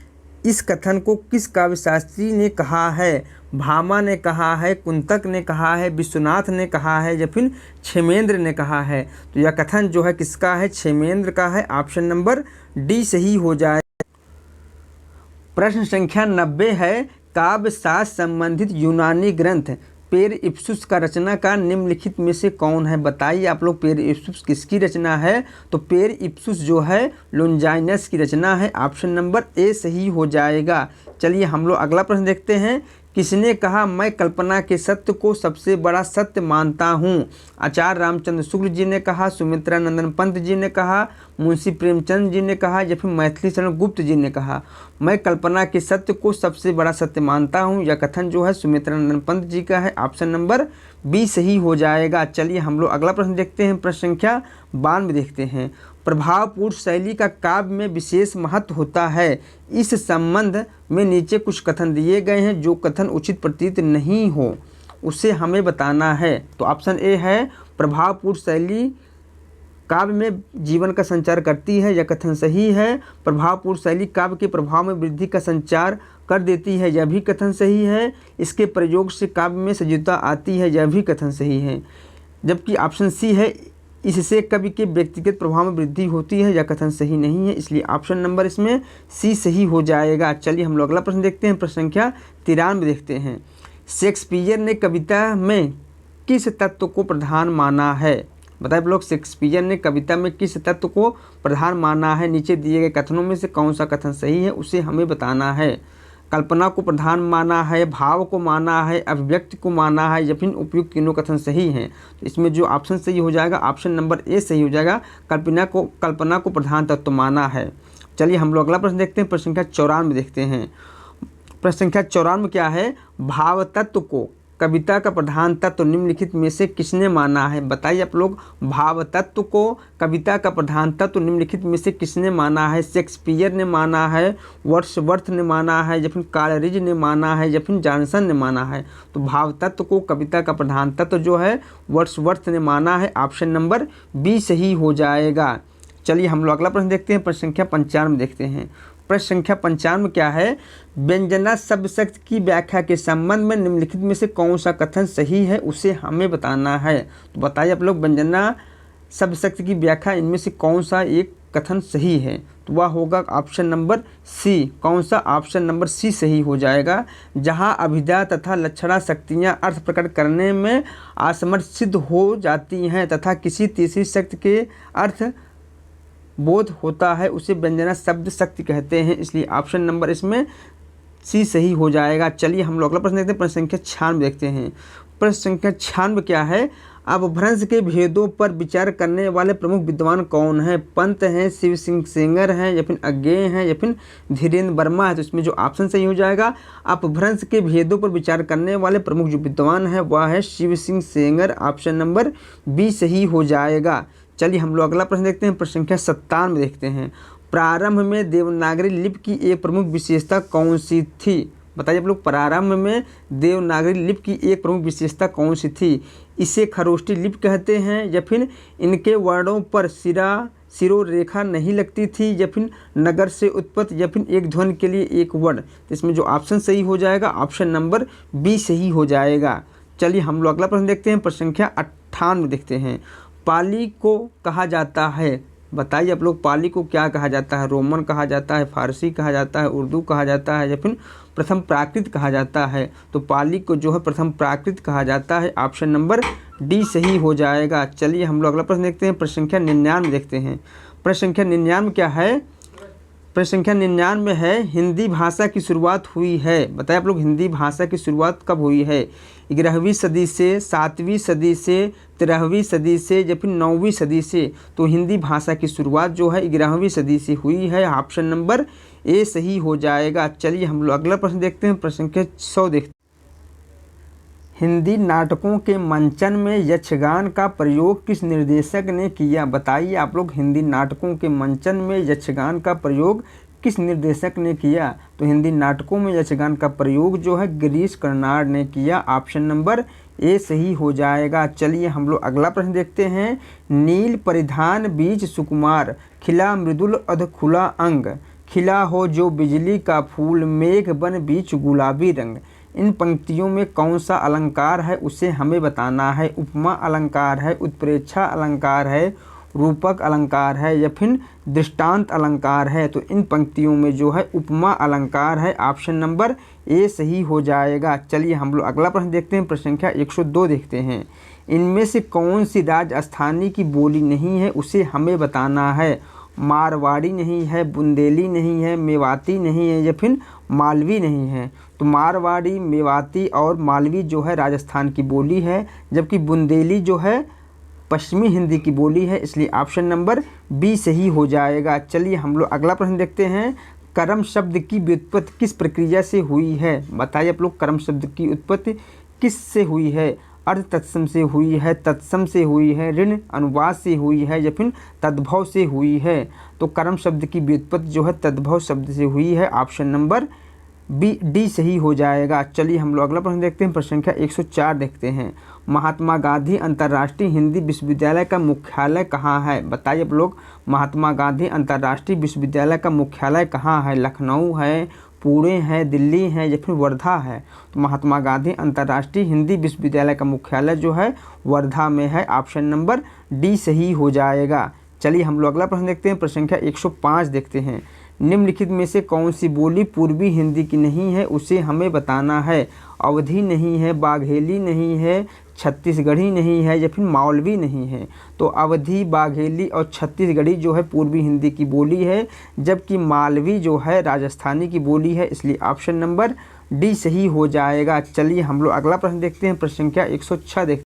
इस कथन को किस काव्य शास्त्री ने कहा है? भामा ने कहा है, कुंतक ने कहा है, विश्वनाथ ने कहा है या फिर क्षेमेंद्र ने कहा है? तो यह कथन जो है किसका है? क्षेमेंद्र का है। ऑप्शन नंबर डी सही हो जाए। प्रश्न संख्या 90 है, काव्य शास्त्र संबंधित यूनानी ग्रंथ पेरइप्सुस का रचनाकार निम्नलिखित में से कौन है? बताइए आप लोग, पेरइप्सुस किसकी रचना है? तो पेरइप्सुस जो है लोंजाइनस की रचना है। ऑप्शन नंबर ए सही हो जाएगा। चलिए हम लोग अगला प्रश्न देखते हैं। किसने कहा मैं कल्पना के सत्य को सबसे बड़ा सत्य मानता हूँ? आचार्य रामचंद्र शुक्ल जी ने कहा, सुमित्रा नंदन पंत जी ने कहा, मुंशी प्रेमचंद जी ने कहा या फिर मैथिली शरण गुप्त जी ने कहा? मैं कल्पना के सत्य को सबसे बड़ा सत्य मानता हूँ, यह कथन जो है सुमित्रा नंदन पंत जी का है। ऑप्शन नंबर बी सही हो जाएगा। चलिए हम लोग अगला प्रश्न देखते हैं, प्रश्न संख्या 92 देखते हैं। प्रभावपूर्ण शैली का काव्य में विशेष महत्व होता है, इस संबंध में नीचे कुछ कथन दिए गए हैं, जो कथन उचित प्रतीत नहीं हो उसे हमें बताना है। तो ऑप्शन ए है, प्रभावपूर्ण शैली काव्य में जीवन का संचार करती है, यह कथन सही है। प्रभावपूर्ण शैली काव्य के प्रभाव में वृद्धि का संचार कर देती है, यह भी कथन सही है। इसके प्रयोग से काव्य में सजीवता आती है, यह भी कथन सही है। जबकि ऑप्शन सी है, इससे कवि के व्यक्तिगत प्रभाव में वृद्धि होती है, यह कथन सही नहीं है, इसलिए ऑप्शन नंबर इसमें सी सही हो जाएगा। चलिए हम लोग अगला प्रश्न देखते हैं, प्रश्न संख्या 93 देखते हैं। शेक्सपियर ने कविता में किस तत्व को प्रधान माना है? बताइए लोग, शेक्सपियर ने कविता में किस तत्व को प्रधान माना है? नीचे दिए गए कथनों में से कौन सा कथन सही है उसे हमें बताना है। कल्पना को प्रधान माना है, भाव को माना है, अभिव्यक्ति को माना है या फिर उपयुक्त तीनों कथन सही हैं? तो इसमें जो ऑप्शन सही हो जाएगा, ऑप्शन नंबर ए सही हो जाएगा, कल्पना को प्रधान तत्व माना है। चलिए हम लोग अगला प्रश्न देखते हैं, प्रश्न संख्या 94 देखते हैं। प्रश्न संख्या 94 क्या है? भाव तत्व को कविता का प्रधान तत्व निम्नलिखित में से किसने माना है? बताइए आप लोग, भाव तत्व को कविता का प्रधान तत्व निम्नलिखित में से किसने माना है? शेक्सपियर ने माना है, वर्ड्सवर्थ ने माना है, या फिर कॉलरिज ने माना है, या फिर जॉनसन ने माना है? तो भाव तत्व को कविता का प्रधान तत्व जो है वर्ड्सवर्थ ने माना है। ऑप्शन नंबर बी सही हो जाएगा। चलिए हम लोग अगला प्रश्न देखते हैं। प्रश्न संख्या 95 देखते हैं। प्रश्न संख्या 95 क्या है? व्यंजना शब्द शक्ति की व्याख्या के संबंध में निम्नलिखित में से कौन सा कथन सही है, उसे हमें बताना है। तो बताइए आप लोग, व्यंजना शब्द शक्ति की व्याख्या इनमें से कौन सा एक कथन सही है? तो वह होगा ऑप्शन नंबर सी। कौन सा? ऑप्शन नंबर सी सही हो जाएगा। जहां अभिधा तथा लक्षणा शक्तियां अर्थ प्रकट करने में असमर्थ सिद्ध हो जाती हैं तथा किसी तीसरी शक्ति के अर्थ बोध होता है, उसे व्यंजना शब्द शक्ति कहते हैं। इसलिए ऑप्शन नंबर इसमें सी सही हो जाएगा। चलिए हम लोग अगला प्रश्न देखते हैं। प्रश्न संख्या 96 देखते हैं। प्रश्न संख्या 96 क्या है? अपभ्रंश के भेदों पर विचार करने वाले प्रमुख विद्वान कौन हैं? पंत हैं, शिव सिंह सेंगर हैं, या फिर अज्ञेय हैं, या फिर धीरेन्द्र वर्मा है? तो इसमें जो ऑप्शन सही हो जाएगा, अपभ्रंश के भेदों पर विचार करने वाले प्रमुख जो विद्वान है वह है Shiv Singh Sengar. Option number B सही हो जाएगा। चलिए हम लोग अगला प्रश्न देखते हैं। प्रश्न संख्या 97 देखते हैं। प्रारंभ में देवनागरी लिपि की एक प्रमुख विशेषता कौन सी थी? बताइए आप लोग, प्रारंभ में देवनागरी लिपि की एक प्रमुख विशेषता कौन सी थी? इसे खरोष्ठी लिपि कहते हैं, या फिर इनके वर्णों पर सिरोरेखा नहीं लगती थी, या फिर नगर से उत्पत्त, या फिर एक ध्वनि के लिए एक वर्ण? तो इसमें जो ऑप्शन सही हो जाएगा, ऑप्शन नंबर बी सही हो जाएगा। चलिए हम लोग अगला प्रश्न देखते हैं। प्रश्न संख्या 98 देखते हैं। पाली को कहा जाता है, बताइए आप लोग, पाली को क्या कहा जाता है? रोमन कहा जाता है, फारसी कहा जाता है, उर्दू कहा जाता है, या फिर प्रथम प्राकृत कहा जाता है? तो पाली को जो है प्रथम प्राकृत कहा जाता है। ऑप्शन नंबर डी सही हो जाएगा। चलिए हम लोग अगला प्रश्न देखते हैं। प्रश्न संख्या 99 देखते हैं। प्रश्न संख्या 99 क्या है? प्रश्न संख्या 99 है, हिंदी भाषा की शुरुआत हुई है। बताइए आप लोग, हिंदी भाषा की शुरुआत कब हुई है? 11वीं सदी से, 7वीं सदी से, 13वीं सदी से, या फिर 9वीं सदी से? तो हिंदी भाषा की शुरुआत जो है 11वीं सदी से हुई है। ऑप्शन नंबर ए सही हो जाएगा। चलिए हम लोग अगला प्रश्न देखते हैं। प्रश्न संख्या 100 देखते हैं। हिंदी नाटकों के मंचन में यक्षगान का प्रयोग किस निर्देशक ने किया? बताइए आप लोग, हिंदी नाटकों के मंचन में यक्षगान का प्रयोग किस निर्देशक ने किया? तो हिंदी नाटकों में यक्षगान का प्रयोग जो है गिरीश कर्नाड ने किया। ऑप्शन नंबर ए सही हो जाएगा। चलिए हम लोग अगला प्रश्न देखते हैं। नील परिधान बीच सुकुमार, खिला मृदुल अध खुला अंग, खिला हो जो बिजली का फूल, मेघ बन बीच गुलाबी रंग। इन पंक्तियों में कौन सा अलंकार है, उसे हमें बताना है। उपमा अलंकार है, उत्प्रेक्षा अलंकार है, रूपक अलंकार है, या फिर दृष्टांत अलंकार है? तो इन पंक्तियों में जो है उपमा अलंकार है। ऑप्शन नंबर ए सही हो जाएगा। चलिए हम लोग अगला प्रश्न देखते हैं। प्रश्न संख्या 102 देखते हैं। इनमें से कौन सी राजस्थानी की बोली नहीं है, उसे हमें बताना है। मारवाड़ी नहीं है, बुंदेली नहीं है, मेवाती नहीं है, या फिर मालवी नहीं है? तो मारवाड़ी, मेवाती और मालवी जो है राजस्थान की बोली है, जबकि बुंदेली जो है पश्चिमी हिंदी की बोली है। इसलिए ऑप्शन नंबर बी सही हो जाएगा। चलिए हम लोग अगला प्रश्न देखते हैं। कर्म शब्द की व्युत्पत्ति किस प्रक्रिया से हुई है? बताइए आप लोग, कर्म शब्द की उत्पत्ति किस से हुई है? अर्ध तत्सम से हुई है, तत्सम से हुई है, ऋण अनुवाद से हुई है, या फिर तद्भव से हुई है? तो कर्म शब्द की व्युत्पत्ति जो है तद्भव शब्द से हुई है। ऑप्शन नंबर बी डी सही हो जाएगा। चलिए हम लोग अगला प्रश्न देखते हैं। प्रश्न संख्या 104 देखते हैं। महात्मा गांधी अंतर्राष्ट्रीय हिंदी विश्वविद्यालय का मुख्यालय कहाँ है? बताइए आप लोग, महात्मा गांधी अंतर्राष्ट्रीय विश्वविद्यालय का मुख्यालय कहाँ है? लखनऊ है, पुणे है, दिल्ली है, या फिर वर्धा है? तो महात्मा गांधी अंतर्राष्ट्रीय हिंदी विश्वविद्यालय का मुख्यालय जो है वर्धा में है। ऑप्शन नंबर डी सही हो जाएगा। चलिए हम लोग अगला प्रश्न देखते हैं। प्रश्न संख्या 105 देखते हैं। निम्नलिखित में से कौन सी बोली पूर्वी हिंदी की नहीं है, उसे हमें बताना है। अवधी नहीं है, बाघेली नहीं है, छत्तीसगढ़ी नहीं है, या फिर मालवी नहीं है? तो अवधी, बाघेली और छत्तीसगढ़ी जो है पूर्वी हिंदी की बोली है, जबकि मालवी जो है राजस्थानी की बोली है। इसलिए ऑप्शन नंबर डी सही हो जाएगा। चलिए हम लोग अगला प्रश्न देखते हैं। प्रश्न संख्या 106 देखते हैं।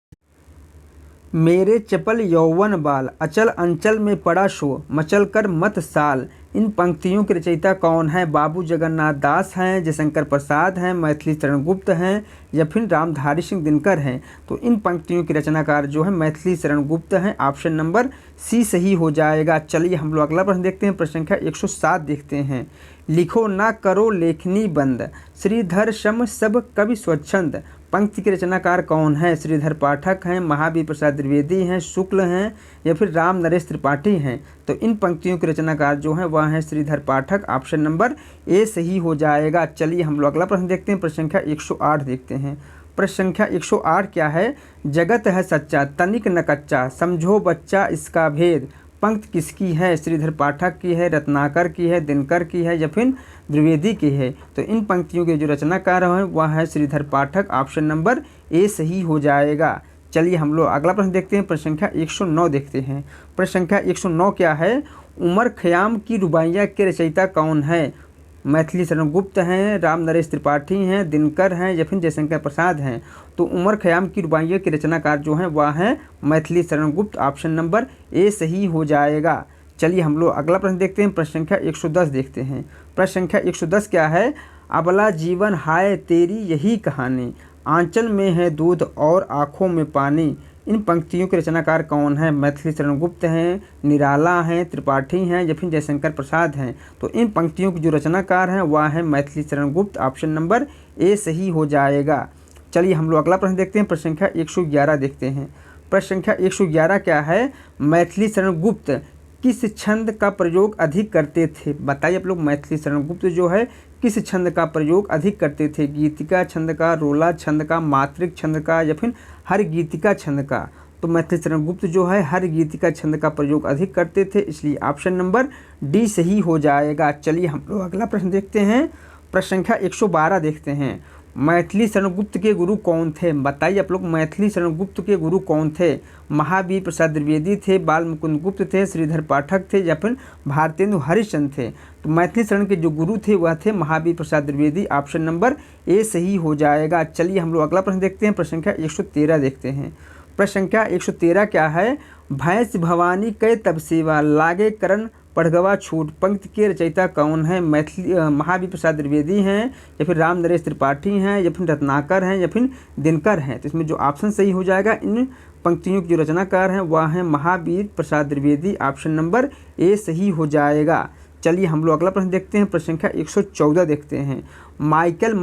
मेरे चपल यौवन बाल, अचल अंचल में पड़ा शो, मचल कर मत साल, इन पंक्तियों के रचयिता कौन है? बाबू जगन्नाथ दास हैं, जयशंकर प्रसाद हैं, मैथिली शरण गुप्त हैं या फिर रामधारी सिंह दिनकर हैं? तो इन पंक्तियों के रचनाकार जो है मैथिली शरण गुप्त हैं। ऑप्शन नंबर सी सही हो जाएगा। चलिए हम लोग अगला प्रश्न देखते हैं। प्रश्न संख्या 107 देखते हैं। लिखो ना करो लेखनी बंद, श्रीधर सम सब कवि स्वच्छंद। पंक्ति के रचनाकार कौन है? श्रीधर पाठक हैं, महावीर प्रसाद द्विवेदी हैं, शुक्ल हैं या फिर राम नरेश त्रिपाठी हैं? तो इन पंक्तियों के रचनाकार जो हैं वह हैं श्रीधर पाठक। ऑप्शन नंबर ए सही हो जाएगा। चलिए हम लोग अगला प्रश्न देखते हैं। प्रश्न संख्या 108 देखते हैं। प्रश्न संख्या 108 क्या है? जगत है सच्चा तनिक न कच्चा, समझो बच्चा इसका भेद। पंक्ति किसकी है? श्रीधर पाठक की है, रत्नाकर की है, दिनकर की है या फिर द्विवेदी की है? तो इन पंक्तियों के जो रचनाकार हैं वह है श्रीधर पाठक। ऑप्शन नंबर ए सही हो जाएगा। चलिए हम लोग अगला प्रश्न देखते हैं। प्रश्न संख्या 109 देखते हैं। प्रश्न संख्या 109 क्या है? उमर खयाम की रुबाइयाँ के रचयिता कौन है? मैथिली शरण गुप्त हैं, राम नरेश त्रिपाठी हैं, दिनकर हैं या फिर जयशंकर प्रसाद हैं? तो उमर खयाम की रुबाइयों के रचनाकार जो हैं वह हैं Maithili Sharan Gupt. Option number A सही हो जाएगा। चलिए हम लोग अगला प्रश्न देखते हैं। प्रश्न संख्या 110 देखते हैं। प्रश्न संख्या 110 क्या है? अबला जीवन हाय तेरी यही कहानी, आंचल में है दूध और आँखों में पानी। इन पंक्तियों के रचनाकार कौन है? मैथिली शरण गुप्त हैं, निराला हैं, त्रिपाठी हैं या फिर जयशंकर प्रसाद हैं? तो इन पंक्तियों के जो रचनाकार हैं वह है Maithili Sharan Gupt. Option number A सही हो जाएगा। चलिए हम लोग अगला प्रश्न देखते हैं। प्रश्न संख्या 111 देखते हैं। प्रश्न संख्या 111 क्या है? मैथिली शरण गुप्त किस छंद का प्रयोग अधिक करते थे? बताइए आप लोग। मैथिली शरण गुप्त जो है किस छंद का प्रयोग अधिक करते थे? गीतिका छंद का, रोला छंद का, मात्रिक छंद का या फिर हर गीतिका छंद का? तो मैथिली शरण गुप्त जो है हर गीतिका छंद का प्रयोग अधिक करते थे, इसलिए ऑप्शन नंबर डी सही हो जाएगा। चलिए हम लोग अगला प्रश्न देखते हैं। प्रश्न संख्या 112 देखते हैं। मैथिली शरण गुप्त के गुरु कौन थे? बताइए आप लोग। मैथिली शरण गुप्त के गुरु कौन थे? महावीर प्रसाद द्विवेदी थे, बाल मुकुंद गुप्त थे, श्रीधर पाठक थे या फिर भारतेंदु हरिश्चंद्र थे? तो मैथिली शरण के जो गुरु थे वह थे Mahavir Prasad Dwivedi. Option number A सही हो जाएगा। चलिए हम लोग अगला प्रश्न देखते हैं। प्रश्न संख्या 113 देखते हैं। प्रश्न संख्या 113 क्या है? भैंस भवानी कै तब सेवा, लागे करण पढ़गवा छूट। पंक्ति के रचयिता कौन है? मैथिली महावीर प्रसाद द्विवेदी हैं या फिर राम नरेश त्रिपाठी हैं या फिर रत्नाकर हैं या फिर दिनकर हैं? तो इसमें जो ऑप्शन सही हो जाएगा, इन पंक्तियों के जो रचनाकार हैं वह हैं Mahavir Prasad Dwivedi. Option number A सही हो जाएगा। चलिए हम लोग अगला प्रश्न देखते हैं। प्रश्न संख्या 114 देखते हैं। माइकल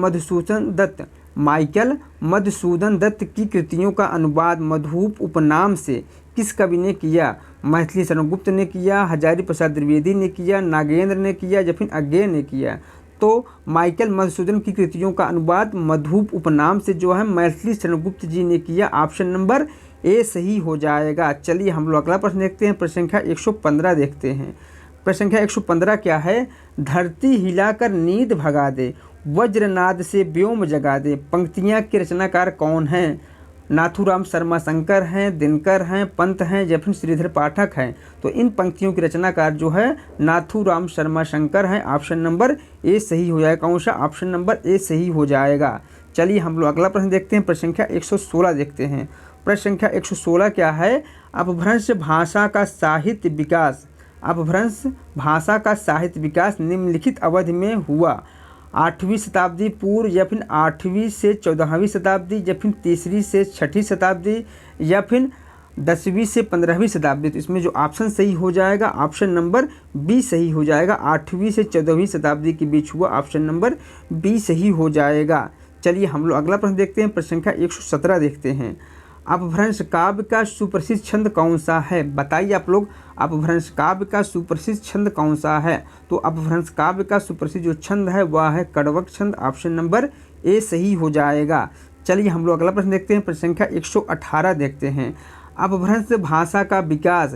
मधुसूदन दत्त की कृतियों का अनुवाद मधुप उपनाम से किस कवि ने किया? मैथिली शरण गुप्त ने किया, हजारी प्रसाद द्विवेदी ने किया, नागेंद्र ने किया या फिर अज्ञे ने किया? तो माइकल मधुसूदन की कृतियों का अनुवाद मधुप उपनाम से जो है मैथिली शरण गुप्त जी ने किया। ऑप्शन नंबर ए सही हो जाएगा। चलिए हम लोग अगला प्रश्न देखते हैं। प्रश्न संख्या 115 देखते हैं। प्रश्न संख्या 115 क्या है? धरती हिलाकर नींद भगा दे, वज्रनाद से व्योम जगा दे। पंक्तियाँ के रचनाकार कौन हैं? नाथूराम शर्मा शंकर हैं, दिनकर हैं, पंत हैं या फिर श्रीधर पाठक हैं? तो इन पंक्तियों के रचनाकार जो है नाथूराम शर्मा शंकर हैं। ऑप्शन नंबर ए सही हो जाएगा। कौन सा? ऑप्शन नंबर ए सही हो जाएगा। चलिए हम लोग अगला प्रश्न देखते हैं। प्रश्न संख्या 116 देखते हैं। प्रश्न संख्या 116 क्या है? अपभ्रंश भाषा का साहित्य विकास, अपभ्रंश भाषा का साहित्य विकास निम्नलिखित अवधि में हुआ। 8वीं शताब्दी पूर्व या फिर 8वीं से 14वीं शताब्दी या फिर 3री से 6ठी शताब्दी या फिर 10वीं से 15वीं शताब्दी? तो इसमें जो ऑप्शन सही हो जाएगा ऑप्शन नंबर बी सही हो जाएगा। 8वीं से 14वीं शताब्दी के बीच हुआ। ऑप्शन नंबर बी सही हो जाएगा। चलिए हम लोग अगला प्रश्न देखते हैं। प्रश्न संख्या 117 देखते हैं। अपभ्रंश काव्य का सुप्रसिद्ध छंद कौन सा है? बताइए आप लोग। अपभ्रंश काव्य का सुप्रसिद्ध छंद कौन सा है? तो अपभ्रंश काव्य का सुप्रसिद्ध जो छंद है वह है कड़वक छंद। ऑप्शन नंबर ए सही हो जाएगा। चलिए हम लोग अगला प्रश्न देखते हैं। प्रश्न संख्या 118 देखते हैं। अपभ्रंश भाषा का विकास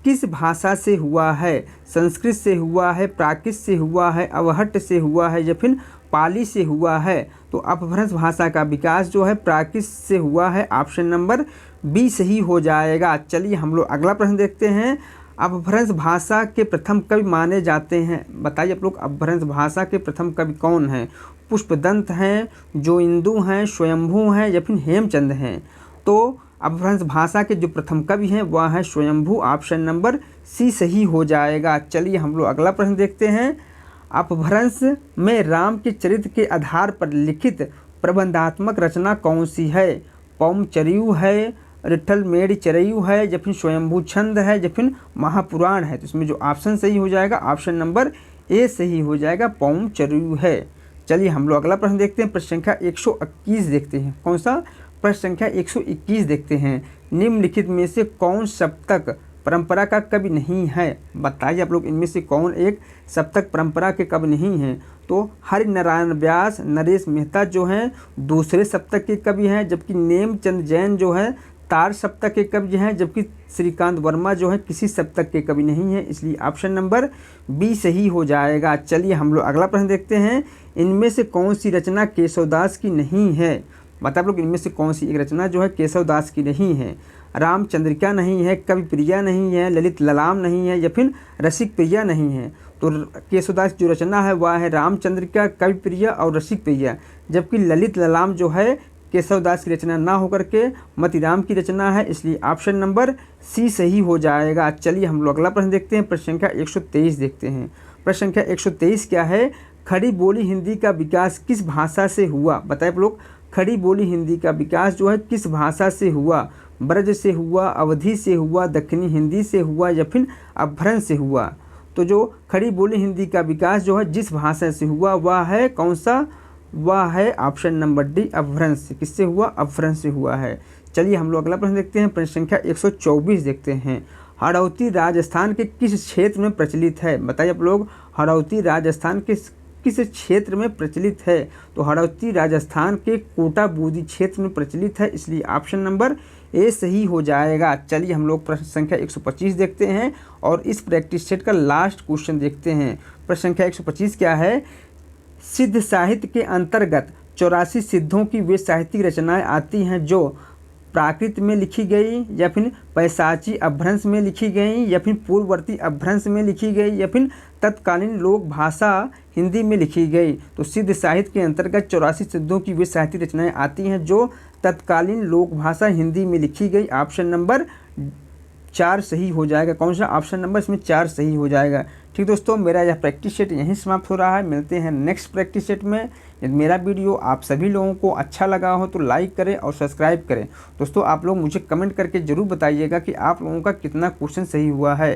किस भाषा से हुआ है? संस्कृत से हुआ है, प्राकृत से हुआ है, अवहट्ट से हुआ है या फिर पाली से हुआ है? तो अपभ्रंश भाषा का विकास जो है प्राकृत से हुआ है। ऑप्शन नंबर बी सही हो जाएगा। चलिए हम लोग अगला प्रश्न देखते हैं। अपभ्रंश भाषा के प्रथम कवि माने जाते हैं। बताइए आप लोग। अपभ्रंश भाषा के प्रथम कवि कौन हैं? पुष्पदंत हैं, जोइंदु हैं, स्वयंभू हैं या फिर हेमचंद हैं? तो अपभ्रंश भाषा के जो प्रथम कवि हैं वह है स्वयंभू। ऑप्शन नंबर सी सही हो जाएगा। चलिए हम लोग अगला प्रश्न देखते हैं। अपभ्रंश में राम के चरित्र के आधार पर लिखित प्रबंधात्मक रचना कौन सी है? पौमचरियु है, रिठलमेढ़ चरियु है, या फिर स्वयंभू छंद है, या फिर महापुराण है? तो इसमें जो ऑप्शन सही हो जाएगा ऑप्शन नंबर ए सही हो जाएगा, पौमचरियु है। चलिए हम लोग अगला प्रश्न देखते हैं। प्रश्न संख्या 121 देखते हैं। कौन सा? प्रश्न संख्या 121 देखते हैं। निम्नलिखित में से कौन सप्तक परंपरा का कवि नहीं है? बताइए आप लोग इनमें से कौन एक सप्तक परंपरा के कवि नहीं हैं? तो हरिनारायण व्यास, नरेश मेहता जो हैं दूसरे सप्तक के कवि हैं, जबकि नेमचंद जैन जो है तार सप्तक के कवि हैं, जबकि श्रीकांत वर्मा जो है किसी सप्तक के कवि नहीं है। इसलिए ऑप्शन नंबर बी सही हो जाएगा। चलिए हम लोग अगला प्रश्न देखते हैं। इनमें से कौन सी रचना केशवदास की नहीं है? बता आप लोग इनमें से कौन सी एक रचना जो है केशवदास की नहीं है? रामचंद्रिका नहीं है, कवि प्रिया नहीं है, ललित ललाम नहीं है, या फिर रसिक प्रिया नहीं है? तो केशवदास की जो रचना है वह है रामचंद्रिका, कवि प्रिया और रसिक प्रिया, जबकि ललित ललाम जो है केशवदास की रचना ना होकर के मतीराम की रचना है। इसलिए ऑप्शन नंबर सी सही हो जाएगा। चलिए हम लोग अगला प्रश्न देखते हैं। प्रश्न संख्या 123 देखते हैं। प्रश्न संख्या 123 क्या है? खड़ी बोली हिंदी का विकास किस भाषा से हुआ? बताए आप लोग खड़ी बोली हिंदी का विकास जो है किस भाषा से हुआ? ब्रज से हुआ, अवधी से हुआ, दक्षिणी हिंदी से हुआ, या फिर अपभ्रंश से हुआ? तो जो खड़ी बोली हिंदी का विकास जो है जिस भाषा से हुआ वह है कौन सा? वह है ऑप्शन नंबर डी, अपभ्रंश से। किससे हुआ? अपभ्रंश से हुआ है। चलिए हम लोग अगला प्रश्न देखते हैं। प्रश्न संख्या 124 देखते हैं। हड़ौती राजस्थान के किस क्षेत्र में प्रचलित है? बताइए आप लोग हड़ौती राजस्थान के किस क्षेत्र में प्रचलित है? तो हड़ौती राजस्थान के कोटा बूंदी क्षेत्र में प्रचलित है। इसलिए ऑप्शन नंबर ए सही हो जाएगा। चलिए हम लोग प्रश्न संख्या 125 देखते हैं और इस प्रैक्टिस सेट का लास्ट क्वेश्चन देखते हैं। प्रश्न संख्या 125 क्या है? सिद्ध साहित्य के अंतर्गत 84 सिद्धों की वे साहित्यिक रचनाएं आती हैं जो प्राकृत में लिखी गई, या फिर पैशाची अपभ्रंश में लिखी गई, या फिर पूर्ववर्ती अपभ्रंश में लिखी गई, या फिर तत्कालीन लोक भाषा हिंदी में लिखी गई? तो सिद्ध साहित्य के अंतर्गत 84 सिद्धों की वे साहित्यिक रचनाएं आती हैं जो तत्कालीन लोक भाषा हिंदी में लिखी गई। ऑप्शन नंबर 4 सही हो जाएगा। कौन सा? ऑप्शन नंबर इसमें 4 सही हो जाएगा। ठीक दोस्तों, मेरा यह प्रैक्टिस सेट यहीं समाप्त हो रहा है। मिलते हैं नेक्स्ट प्रैक्टिस सेट में। यदि मेरा वीडियो आप सभी लोगों को अच्छा लगा हो तो लाइक करें और सब्सक्राइब करें। दोस्तों आप लोग मुझे कमेंट करके ज़रूर बताइएगा कि आप लोगों का कितना क्वेश्चन सही हुआ है।